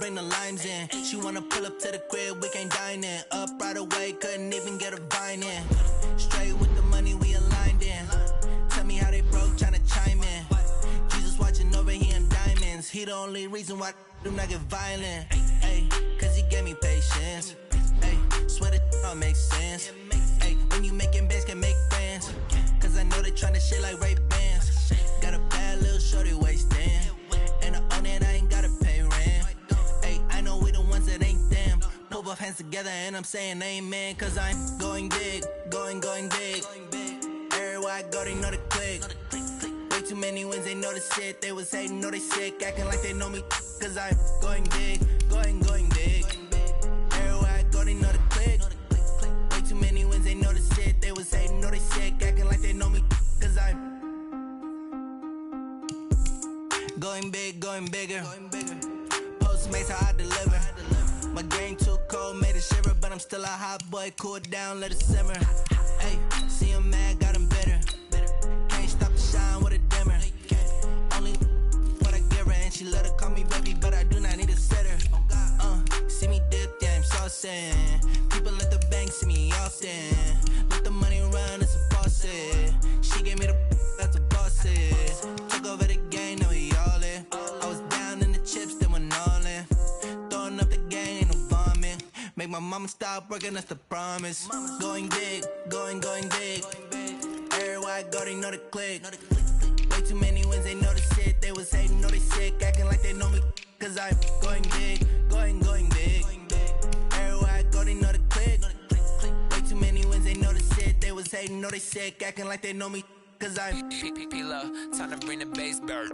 Bring the limes in. She wanna pull up to the crib, we can't dine in. Up right away, couldn't even get a vine in. Straight with the money, we aligned in. Tell me how they broke, tryna chime in. Jesus watching over, he in diamonds. He the only reason why do not get violent. Ay, cause he gave me patience. Ay, swear that all makes sense. Ay, when you making bands, can make friends. Cause I know they tryna shit like Ray Bans. Got a bad little shorty wasting. And I own it, I ain't gotta pay rent. I know we the ones that ain't them. Pull both hands together and I'm saying amen. Cause I'm going big, going big. Everywhere I go, they know the click. Way too many wins, they know the shit. They was hating, know they sick, acting like they know me. Cause I'm going big, going big. Everywhere I go, they know the click. Way too many wins, they know the shit. They was hating, know they sick, acting like they know me. Cause I'm going big, going bigger. Postmates how I deliver. My game too cold, made it shiver, but I'm still a hot boy. Cool it down, let it simmer. Hey, see him mad, got him bitter. Can't stop the shine with a dimmer. Only what I give her, and she let her call me baby, but I do not need a sitter. See me dip, yeah, I'm saucing. People at the bank see me often. Let the money run, it's a faucet. She gave me the that's a boss it. Took over the game, now we all in. I was down in the chips, then went all in. Throwing up the game, ain't no vomit. Make my mama stop working, that's the promise. Going big, going big. Everywhere I go, they know the click. Way too many wins, they know the shit. They was hating, know they sick, acting like they know me. Cause I'm going big, going big. Everywhere I go, they know the click. Way too many wins, they know the shit. They was hating, know they sick, acting like they know me. Cause I'm P-P-P-Love, time to bring the bass bird.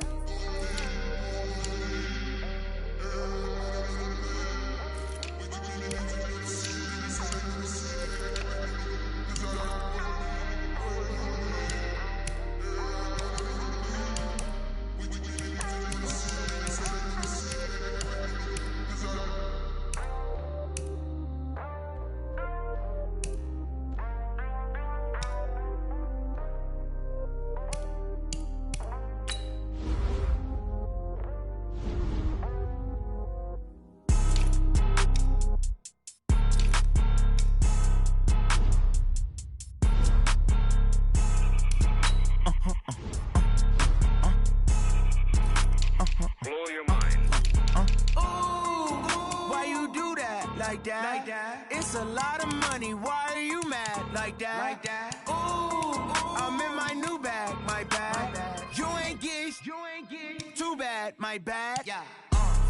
Like that. It's a lot of money. Why are you mad like that? Ooh, I'm in my new bag, my bag. You ain't get too bad, my bad. Yeah.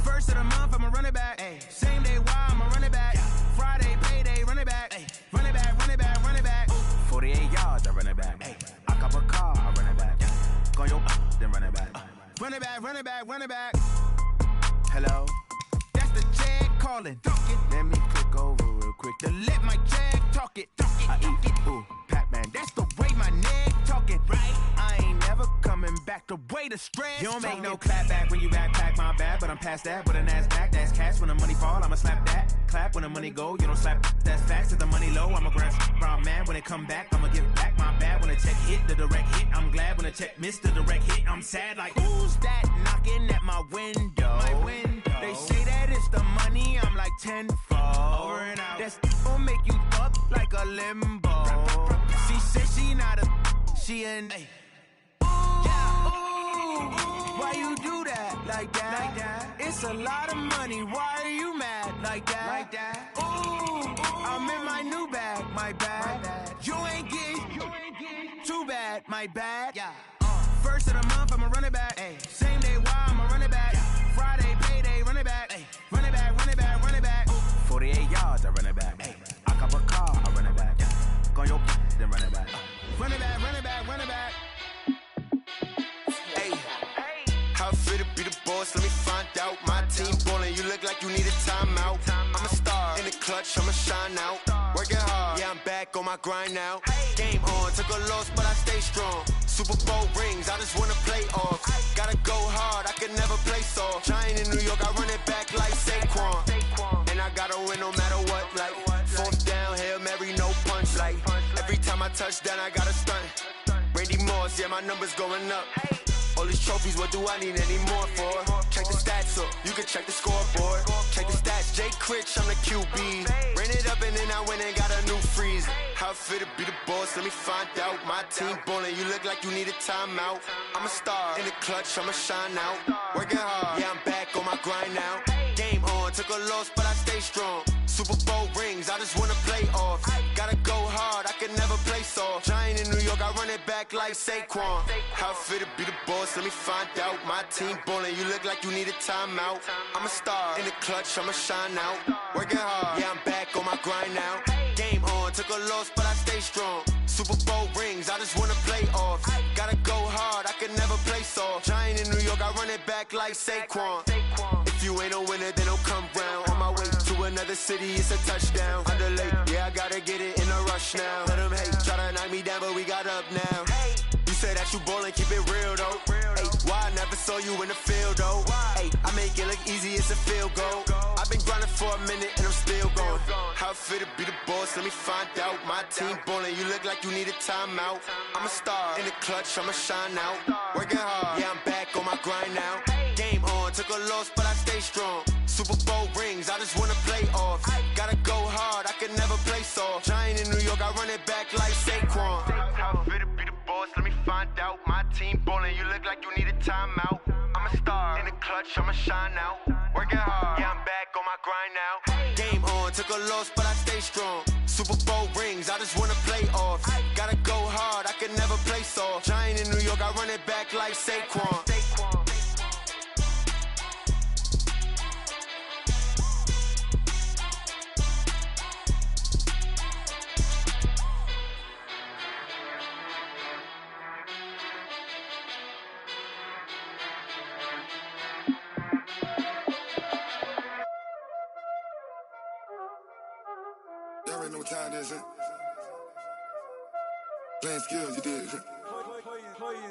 First of the month, I'ma run it back. Ay. Same day, why I'ma run it back. Yeah. Friday, payday, run it back. Ay. Run it back, run it back, run it back. 48 yards, I run it back. Ay. I cop a car, I run it back. Yeah. Go your then run it back. Run it back, run it back, run it back. Hello. calling. Let me click over real quick to let my jag talk it. I eat it, ooh, Pac-Man, that's the way my neck talking. Right, I ain't never coming back the way the stress. You don't make no clap back when you backpack, my bad, but I'm past that. With an ass back, that's cash. When the money fall, I'ma slap that. Clap when the money go, you don't slap. That's facts. To the money low, I'ma grab brown man. When it come back, I'ma give back my bad. When the check hit, the direct hit, I'm glad. When the check missed the direct hit, I'm sad. Like who's that knocking at my window? They say that it's the money, I'm like tenfold. Over and out. That's gon' make you up like a limbo. She said she not a, she an. Ooh, yeah, ooh, why you do that like that? It's a lot of money, why are you mad like that? Ooh, I'm in my new bag, my bad. You ain't getting too bad, my bad. Yeah. First of the month, I'ma run it back. Ay. Same day, why I'ma run it back. Friday, payday, run it back. Ay. Run it back, run it back, run it back. 48 yards, I run it back. Ay. I cop a car, I run it back. Go on your then run it back. Run it back, run it back, run it back. Hey, how fit to be the boss? Let me find out. My team ballin', you look like you need a timeout. I'm a star in the clutch, I'ma shine out. Working hard, yeah, I'm back on my grind now. Game on, took a loss, but I stay strong. Super Bowl rings, I just wanna play off. Gotta go hard, I can never play soft. Giant in New York, I run it back like Saquon. And I gotta win no matter what, like fourth down, Hail Mary, no punch. Like every time I touch down, I gotta stunt. Randy Moss, yeah, my numbers going up. All these trophies, what do I need any more for? Check the stats up, you can check the scoreboard. Check the stats, Jay Critch, I'm the QB. Ran it up and then I went and got a new freeze. How fit to be the boss, let me find out. My team ballin', you look like you need a timeout. I'm a star in the clutch, I'ma shine out. Working hard, yeah, I'm back on my grind now. Game on, took a loss, but I stay strong. Super Bowl rings, I just wanna play off. Gotta go hard, I can never play soft. Giant in New York, I run it back like Saquon. How fit to be the boss, let me find out. My team ballin', you look like you need a timeout. I'm a star in the clutch, I'ma shine out. Working hard, yeah, I'm back on my grind now. Game on, took a loss, but I stay strong. Super Bowl rings, I just wanna play off. Gotta go hard, I can never play soft. Giant in New York, I run it back like Saquon. If you ain't a winner, then don't come round. On my way to another city, it's a touchdown. Underlay, yeah, I gotta get it in a rush now. Let them hate, try to knock me down, but we got up now. You say that you ballin', keep it real though. Hey, why I never saw you in the field though? Hey, I make it look easy, it's a field goal. I've been grinding for a minute and I'm still going. How fit to be the boss, let me find out. My team ballin', you look like you need a timeout. I'm a star in the clutch, I'ma shine out. Working hard, yeah, I'm back on my grind now. Game on, took a loss, but I stay strong. Super Bowl rings, I just wanna play off. Gotta go hard, I can never play soft. Giant in New York, I run it back like Saquon. How fit to be the boss, let me find out. My team ballin', you look like you need a timeout. I'm a star in the clutch, I'ma shine out. Working hard, yeah, I'm back on my grind now. Game on, took a loss, but I stay strong. Super Bowl rings, I just wanna play off. Gotta go hard, I can never play soft. Giant in New York, I run it back like Saquon. Y'all already know what time it is, huh? Playing skills, you did.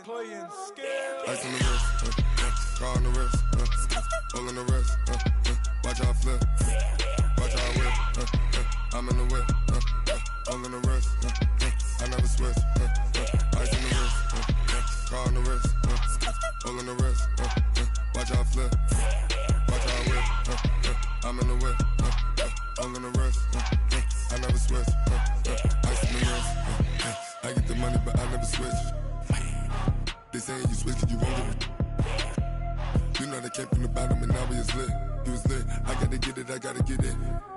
Playing skills. Ice on the wrist, car on the wrist, all on the wrist, watch out flip, watch out whip, I'm in the whip, all on the wrist, I never switch, ice on the wrist, car on the wrist, all on the wrist, watch out flip, watch out whip, I'm in the whip, all on the wrist, I never switch, ice on the wrist, I get the money but I never switch. They saying you switch and you won't get it. You know they came from the bottom and now we is lit. You was lit, I gotta get it, I gotta get it.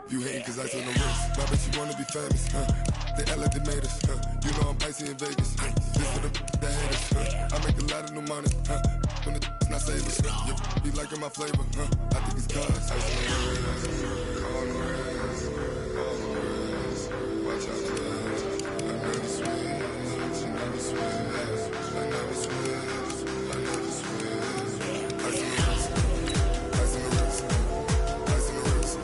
You hating cause ice on the wrist. Why bet you wanna be famous, They act like they made us, You know I'm icy in Vegas, This for the that hate us, I make a lot of new money, When the not savers, You be liking my flavor, I think it's cause ice on the wrist, on the wrist, on the wrist. Watch out for that, I never switch, you never switch. I never switch, I never switch. Ice on the wrist, ice on the wrist, ice on the wrist,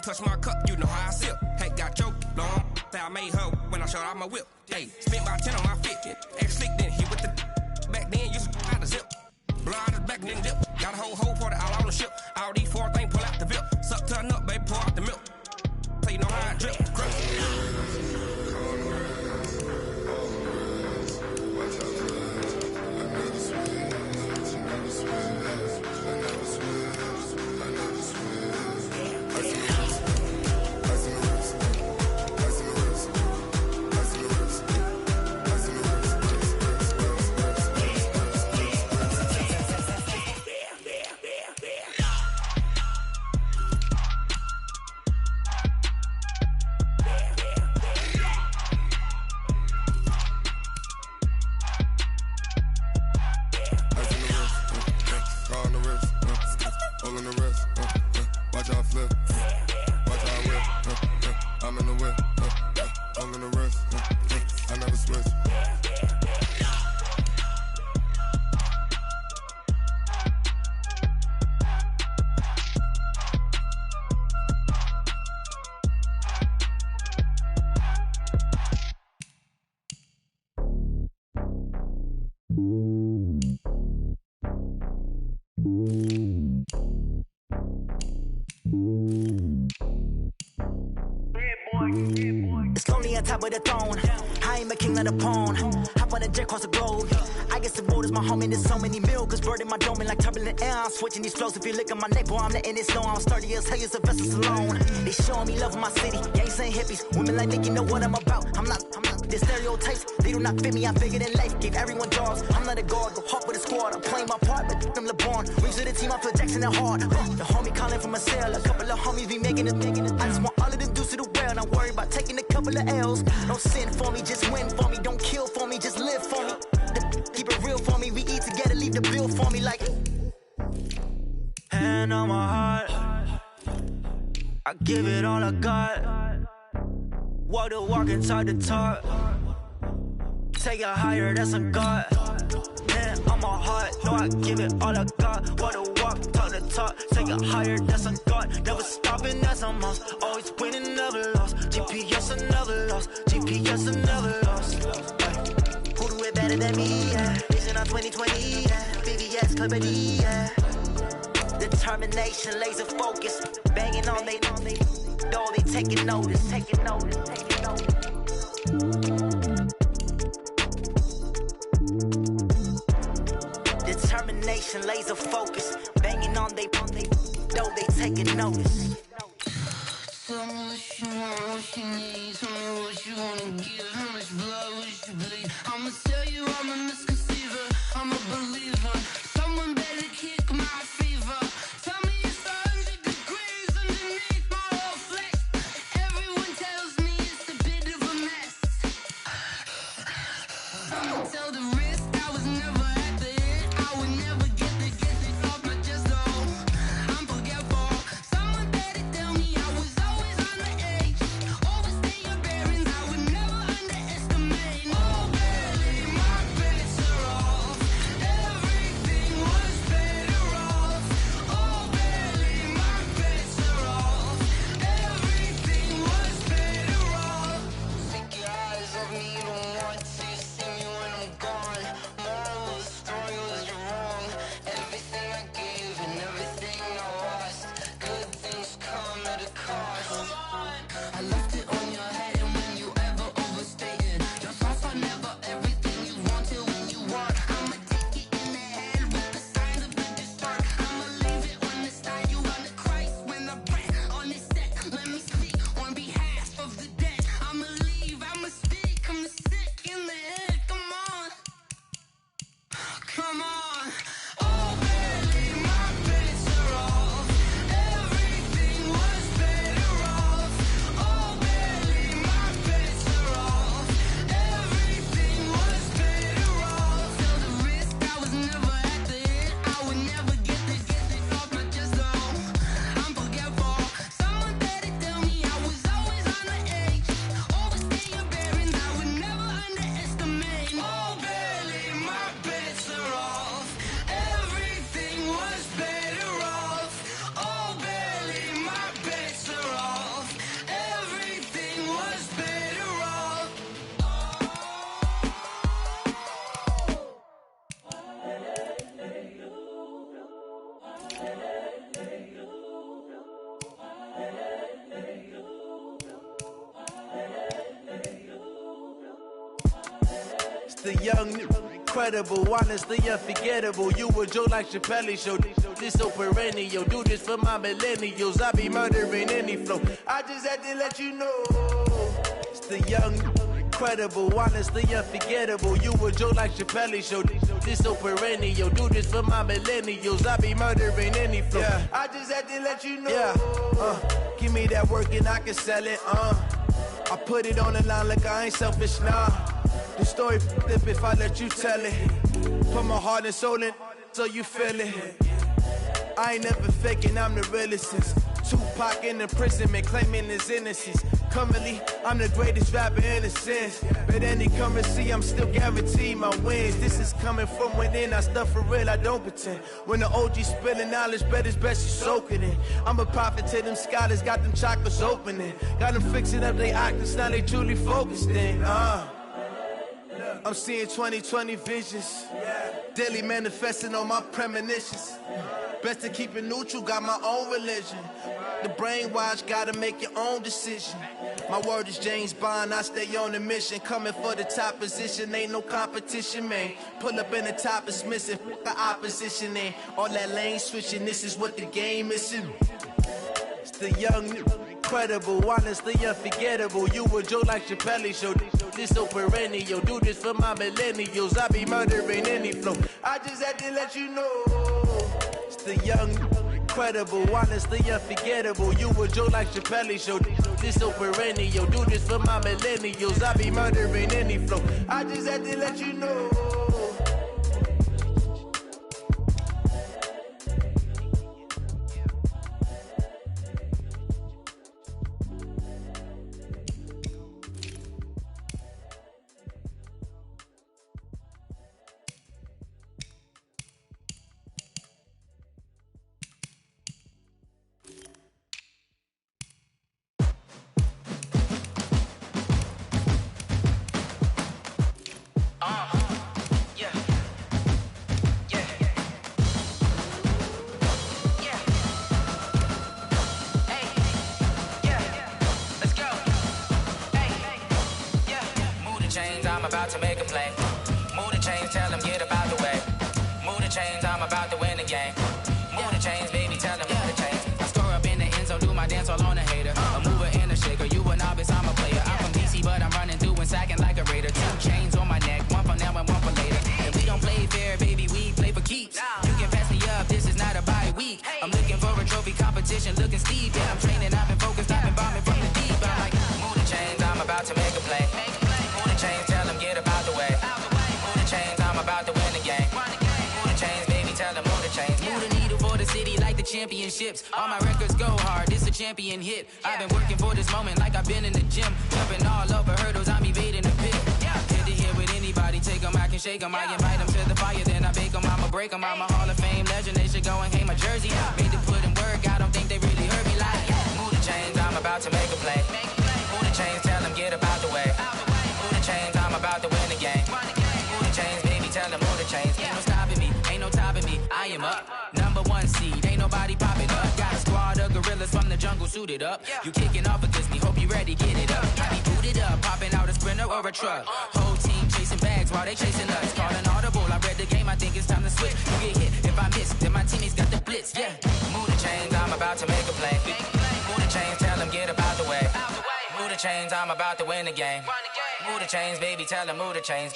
touch my cup, you know how I sip. Hey, got choked, long. Say I made her when I showed out my whip. Hey, spent about 10 on my fit. Ex slick, then hit with the back then, used to out the zip. Blow out his back, then dip. Got a whole for the all on the ship. All these 4 things pull out the VIP. Suck, turn up, baby, pour out the milk. So you know how I drip. It's lonely on top of the throne. I am a king of the pawn. Hop on a jet across the globe. I guess the road is my home and there's so many milkers. Bird in my dome and like turbulent air. I'm switching these flows. If you look at my neck, boy, I'm letting it snow. I'm sturdy as hell as a vessel alone. They showing me love in my city. Gangs and hippies. Women like Nick, you know what I'm about. I'm not the stereotypes. They do not fit me. I'm bigger than life. Gave everyone jobs. I'm not a guard. Go hop with a squad. I'm playing my part, but I'm LeBron. Rings to the team. I feel Jackson and hard. The homie calling from a cell. A couple of homies be making it. I just want all of them dudes to do well. Not worry about taking a couple of L's. Don't sin for me, just win for me. Don't kill for me, just live for me. Keep it real for me. We eat together, leave the bill for me like. Hand on my heart, I give it all I got. Walk the walk and talk the talk. Take it higher, that's a God. Hand on my heart, no, I give it all I got. Walk the walk, talk the talk. Take it higher, that's a God. Never stopping, that's a must. Always winning, never lost. GPS, I never lost. GPS, I never lost. Who do it better than me? Yeah. Vision on 2020. Yeah. BBS, Clippity. Yeah. Determination, laser focus. Banging on they though they taking notice. Determination, laser focus. Banging on they though they taking notice. Tell me what you want, what you need. Tell me what you wanna give. How much blood would you bleed? I'ma tell you I'm a misconceiver. I'm a believer. Someone better kick my fever. Tell me it's 100 degrees underneath my whole flesh. Everyone tells me it's a bit of a mess. I'ma tell the risk I was never at the end. I would never get it off my chest. Oh, I'm forgetful. Someone better tell me I was always on the edge. Overstay your It's the young, incredible, honestly unforgettable. You a Joe like Chappelle show. This so perennial. Do this for my millennials. I be murdering any flow. I just had to let you know. It's the young, incredible, honestly unforgettable. You a Joe like Chappelle show. This so perennial. Do this for my millennials. I be murdering any flow. Yeah. I just had to let you know. Yeah. Give me that work and I can sell it. I put it on the line like I ain't selfish, nah. The story flip if I let you tell it. Put my heart and soul in so you feel it. I ain't never faking, I'm the realest since Tupac in imprisonment, claiming his innocence. Currently, I'm the greatest rapper in a sense. But any currency, I'm still guaranteed my wins. This is coming from within, I stuff for real, I don't pretend. When the OG spilling knowledge, bet it's best you soak it in. I'm a prophet to them scholars, got them chakras opening. Got them fixing up they octaves, now they truly focused in. I'm seeing 2020 visions. Daily manifesting on my premonitions. Best to keep it neutral, got my own religion. The brainwash, gotta make your own decision. My word is James Bond, I stay on the mission. Coming for the top position, ain't no competition, man. Pull up in the top is missing, fuck the opposition, and all that lane switching, this is what the game is. It's the young, incredible, honestly unforgettable. You a Joe like Chappelle show. This so perennial. Do this for my millennials. I be murdering any flow. I just had to let you know. It's the young, incredible, honestly unforgettable. You a Joe like Chappelle show. This so perennial. Do this for my millennials. I be murdering any flow. I just had to let you know. I'm about to make a play. Move the chains, tell them get about the way. Move the chains, I'm about to win the game. Move the chains, baby, tell them move the chains. I score up in the end zone, do my dance all on a hater. A mover and a shaker, you a novice, I'm a player. I'm from DC, but I'm running through and sacking like a raider. 2 chains on my neck, one for now and one for later. And we don't play fair, baby, we play for keeps. You can pass me up, this is not a bye week. I'm looking for a trophy competition, looking steep. Yeah, I'm training, I've been focused, I've been bombing from the deep. I'm like, move the chains, I'm about to make a play. Move the chains, tell them get about the way. Move the chains, I'm about to win the game. Move the chains, baby, tell them move the chains. Move the needle for the city like the championships. All my records go hard, this a champion hit. I've been working for this moment like I've been in the gym. Jumping all over hurdles, I'm evading the pit. Head to head with anybody, take them, I can shake them. I invite them to the fire, then I bake them, I'ma break them. I'm a Hall of Fame legend, they should go and hang my jersey. Made to put in work, I don't think they really heard me like. Move the chains, I'm about to make a play. Move the chains, tell them get about the way. Move the chains, I'm about to win the game. Move the chains, baby, tell them move the chains. Ain't no stopping me, ain't no topping me. I am up, #1 seed, ain't nobody popping up. Got a squad of gorillas from the jungle suited up. You kicking off against me, hope you ready, get it up. I be booted up, popping out a Sprinter or a truck. Whole team chasing bags while they chasing us. Calling audible, I read the game, I think it's time to switch. You get hit, if I miss, then my teammates got the blitz, yeah. Move the chains, I'm about to make a play. Move the chains, tell them get about the way. Move the chains, I'm about to win the game. Move the chains, baby, tell them move the chains.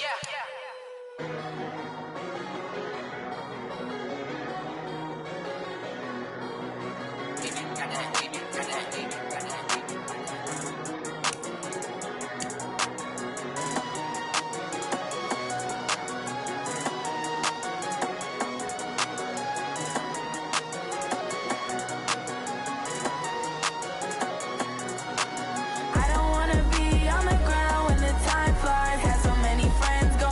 I don't wanna be on the ground when the time flies. Had so many friends go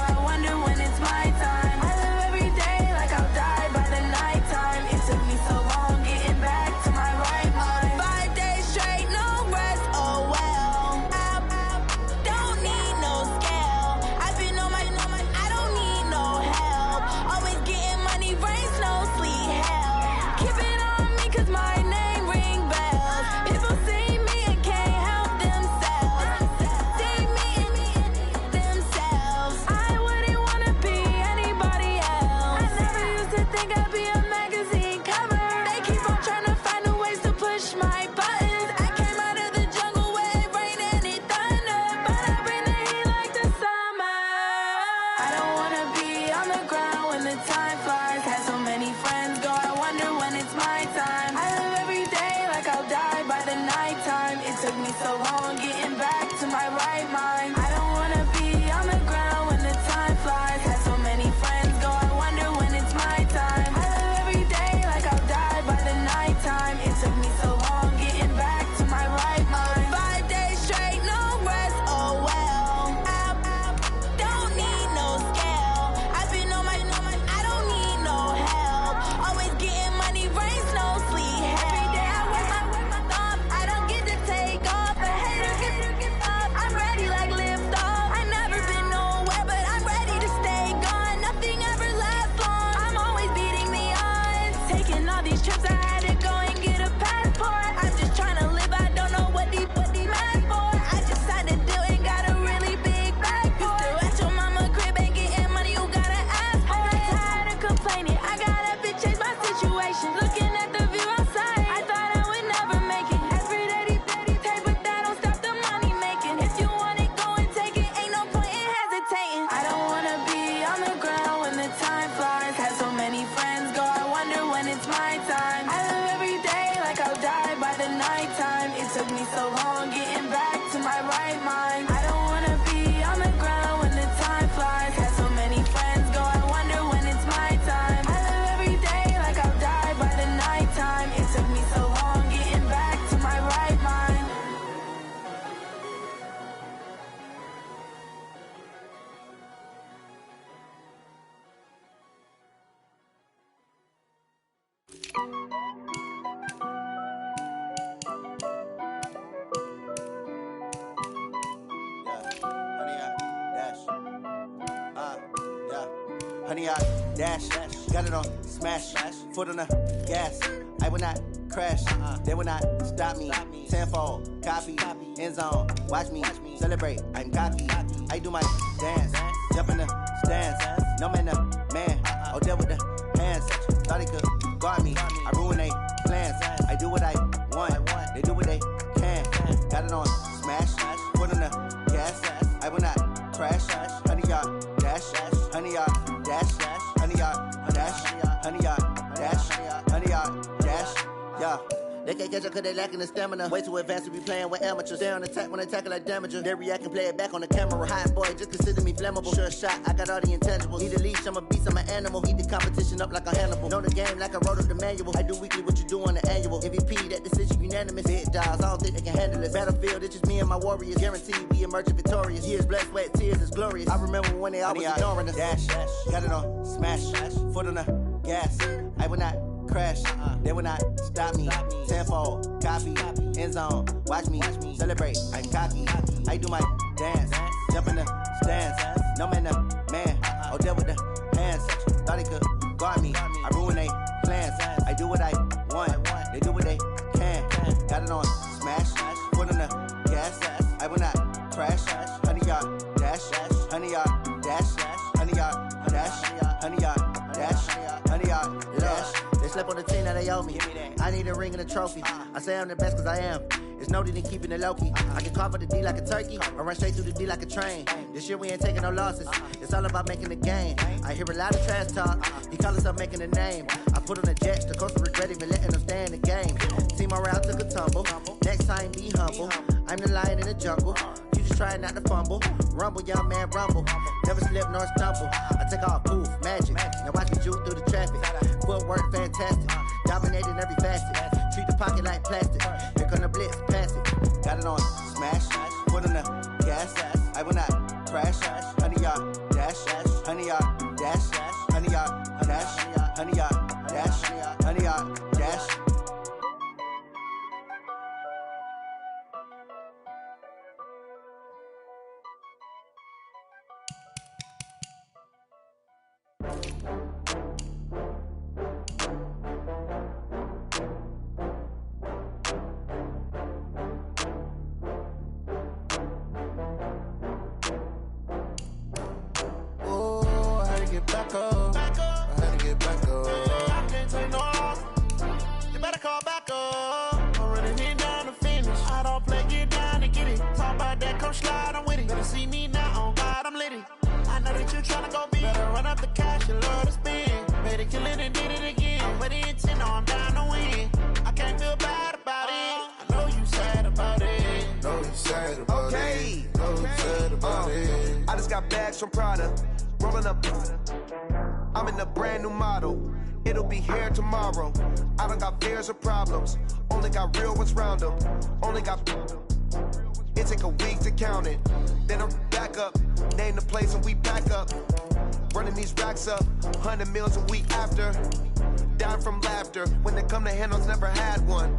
the nighttime. It took me so long getting back to my right mind. I don't wanna be on the ground when the time flies. Had so many friends go, I wonder when it's my time. I live every day like I'll die by the nighttime. It took me so long getting back to my right mind. 5 days straight, no rest, oh well. I don't need no scale. I've been on my, I don't need no help. Always getting money, rains, no sleep. Every day I work my thumb. I don't get to take off. A hater get up. I'm ready like lift off. I never been nowhere, but I'm ready to stay gone. Nothing ever lasts long. I'm always beating the odds. Taking all these trips, I had to go and get a passport. I'm just trying to live. I don't know what the mad for. I just signed a deal and got a really big bag for it. You still at your mama crib and getting money, you gotta ask for it. I'm tired of complaining. I got up and changed my situation. Looking at the view outside, I thought I would never make it. Every day, take, but that don't stop the money making. If you want it, go and take it. Ain't no point in hesitating. I don't wanna be on the ground when the time flies. Had so many friends go, I wonder when it's my time. I live every day like I'll die by the nighttime. It took me so long getting back to my right mind. I don't wanna be on the ground when the time flies. Had so many friends go, I wonder when it's my time. I live every day like I'll die by the nighttime. It took me so long getting back to my right mind. Honey, I dash, got it on smash, foot on the gas. I will not crash, they will not stop me. Tenfold, copy, end zone, watch me celebrate. I'm cocky, I do my dance, jump in the stands. No man, the man, oh, deal with the hands. Thought he could guard me, I ruin they plans. I do what I want, they do what they can. Got it on smash, foot on the gas. I will not crash, honey, y'all dash, honey, y'all dash, honey, y'all dash, honey, y'all dash, honey, y'all dash, yeah. They can't catch up cause they lacking the stamina. Way too advanced to be playing with amateurs. They on attack when they tackle like damager. They react and play it back on the camera. Hot boy, just consider me flammable. Sure shot, I got all the intangibles. Need a leash, I'm a beast, I'm an animal. Heat the competition up like a Hannibal. Know the game like I wrote up the manual. I do weekly what you do on the annual. MVP, that decision unanimous. Big dogs, I don't think they can handle it. Battlefield, it's just me and my warriors. Guaranteed we emerging victorious. Years, blood, sweat, tears, it's glorious. I remember when they always ignoring us. Dash, got it on smash, foot on the gas. I will not crash, they will not stop me. Tenfold, copy, end zone, watch me celebrate. I'm cocky, I do my dance, jump in the stands. No man, the man, oh, deal with the hands. Thought he could guard me, I ruin they plans. I do what I want, they do what they can. Got it on smash, foot on the gas. I will not crash, honey, y'all dash, honey, y'all dash, honey, y'all dash, honey, y'all dash, honey, y'all dash. They slept on the team, now they owe me. I need a ring and a trophy. I say I'm the best cause I am. It's no need in keeping it low-key. I can carve up the D like a turkey, or run straight through the D like a train. This year we ain't taking no losses. It's all about making the game. I hear a lot of trash talk. He call us up making a name. I put on the jets, the coast regret even letting them stay in the game. Team around took a tumble. Next time be humble. I'm the lion in the jungle. You just trying not to fumble. Rumble, young man, rumble. Never slip nor stumble. I take off, poof, magic. Now watch me shoot through the traffic. Footwork fantastic. Dominating every facet. Treat the pocket like plastic. Here come the blitz, pass it. Got it on smash, foot on the gas. I will not crash. Honey, y'all dash, honey, y'all dash, honey, y'all dash, honey, y'all dash, honey, y'all dash. Get back up. I had to get back up. I can't take no loss. You better call back up. I'm running it down to finish. I don't play, get down to get it. Talk about that, come slide, I'm with it. Better see me now, on God, I'm litty. I know that you tryna go big. Better run up the cash, you love to spend. Better kill it and did it again. I'm with the intent, no, I'm down to win. I can't feel bad about it. I know you sad about it. So sad about it. I just got bags from Prada, rolling up. I'm in a brand new model. It'll be here tomorrow. I don't got fears or problems. Only got real ones round them. Only got. It take a week to count it. Then I'm back up. Name the place and we pack up. Running these racks up. 100 meals a week after. Down from laughter. When they come to handles, never had one.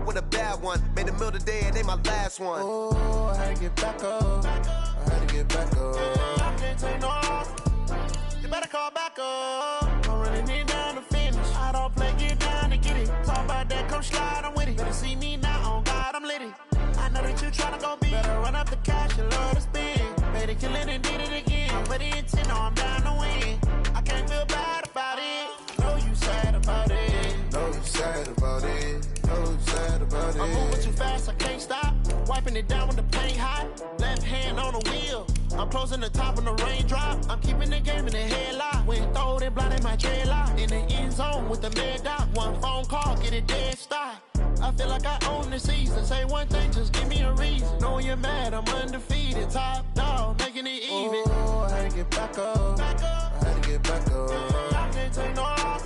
With a bad one. Made a meal today and ain't my last one. Oh, I had to get back up. I had to get back up. I can't take no loss. You better call back up. I'm running it down to finish. I don't play, get down to get it. Talk about that, come slide, I'm with it. Better see me now, on God, I'm litty. I know that you tryna go big. Better run up the cash, you love to spin. Made it, kill it, and did it again. I'm with the intent, no, I'm down to win. I can't feel bad about it. Know you sad about it. Know you sad about it. Know you sad about it. I'm moving too fast, I can't stop. Wiping it down with the paint hot. Left hand on the wheel. I'm closing the top when the raindrop. I'm keeping the game in the headlock. When throw it, blinding my dreadlock. In the end zone with the mad dot. One phone call, get it dead stop. I feel like I own the season. Say one thing, just give me a reason. Knowing you're mad, I'm undefeated. Top dog, making it even. Oh, I had to get back up. I had to get back up. I can't take no loss.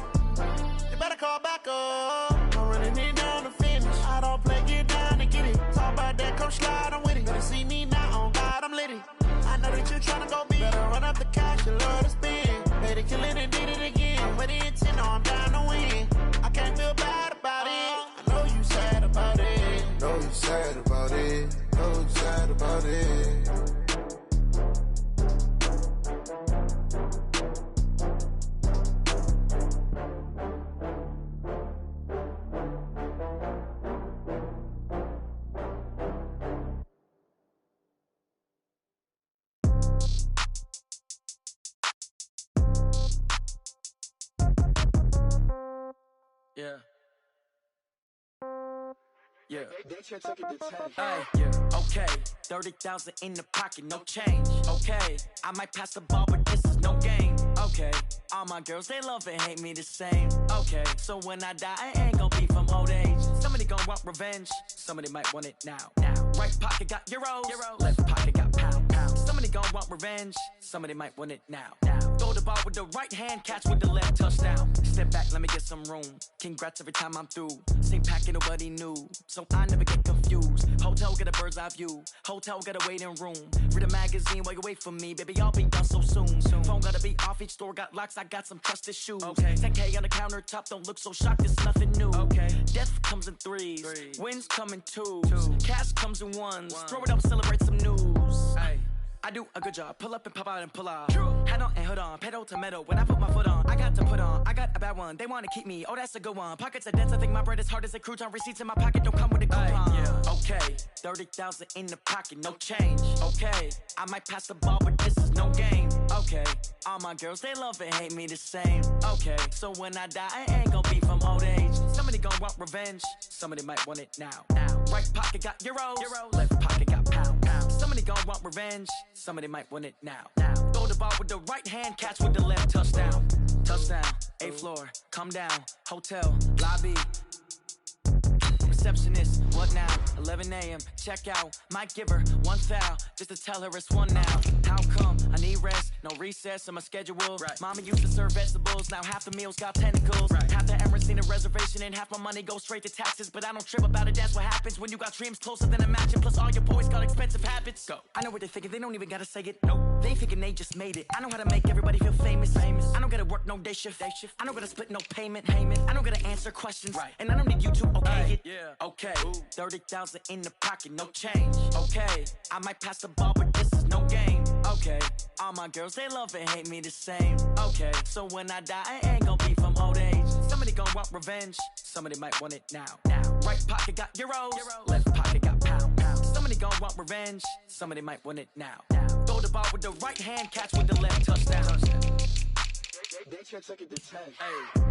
You better call back up. I'm running it down to finish. I don't play, get down to get it. Talk about that, come slide, I'm with it. Better see me now, on God, I'm litty. I know that you tryna go big. Better run up the cash, you love to spin. Made it, kill it, and did it again. I'm with the intent, no, I'm down to win. I can't feel bad about it. I know you sad about it. Know you sad about it. Know you sad about it. Yeah. Yeah. Hey, yeah. Okay. 30,000 in the pocket, no change. Okay. I might pass the ball, but this is no game. Okay. All my girls, they love and hate me the same. Okay. So when I die, I ain't gonna be from old age. Somebody gonna want revenge. Somebody might want it now. Right pocket got euros. Left pocket got pound. Somebody gonna want revenge. Somebody might want it now. Throw the ball with the right hand, catch with the left, touchdown. Step back, let me get some room. Congrats every time I'm through. Same packet, nobody knew. So I never get confused. Hotel get a bird's eye view. Hotel get a waiting room. Read a magazine while you wait for me. Baby, I'll be done so soon. Phone gotta be off, each store got locks. I got some trusted shoes. Okay. 10K on the countertop, don't look so shocked, it's nothing new. Okay. Death comes in threes. Wins come in twos. Cash comes in ones. Throw it up, celebrate some news. Hey. I do a good job, pull up and pop out and pull off. Hat on and hood on, pedal to metal. When I put my foot on, I got to put on. I got a bad one, they wanna keep me, oh that's a good one. Pockets are dense, I think my bread is hard as a crouton. Receipts in my pocket don't come with a coupon. Yeah. Okay, 30,000 in the pocket, no change. Okay, I might pass the ball, but this is no game. Okay, all my girls, they love and hate me the same. Okay, so when I die, I ain't gonna be from old age. Somebody gonna want revenge, somebody might want it now. Right pocket got euros. Left pocket got pound. Somebody gonna want revenge, somebody might want it now. Throw the ball with the right hand, catch with the left, touchdown. Touchdown, 8th floor, come down, hotel, lobby. Receptionist, what now? 11 a.m., check out. Might give her one foul, just to tell her it's one now. How come? I need rest, no recess in my schedule. Right. Mama used to serve vegetables, now half the meals got tentacles. Right. Half the Emirates need a reservation and half my money goes straight to taxes. But I don't trip about it, that's what happens when you got dreams closer than a matching. Plus all your boys got expensive habits. Go. I know what they're thinking, they don't even gotta say it. Nope. They ain't thinking they just made it. I know how to make everybody feel famous. I don't gotta work no day shift. I don't gotta split no payment. I don't gotta answer questions. Right. And I don't need you to okay it. Yeah. Okay, 30,000 in the pocket, no change. Okay, I might pass the ball, but this is no game. Okay, all my girls, they love and hate me the same. Okay, so when I die, I ain't gonna be from old age. Somebody gonna want revenge, somebody might want it now. Right pocket got euros. Left pocket got pound. Somebody gonna want revenge, somebody might want it now. Throw the ball with the right hand, catch with the left, touchdown. They took it to 10. Hey.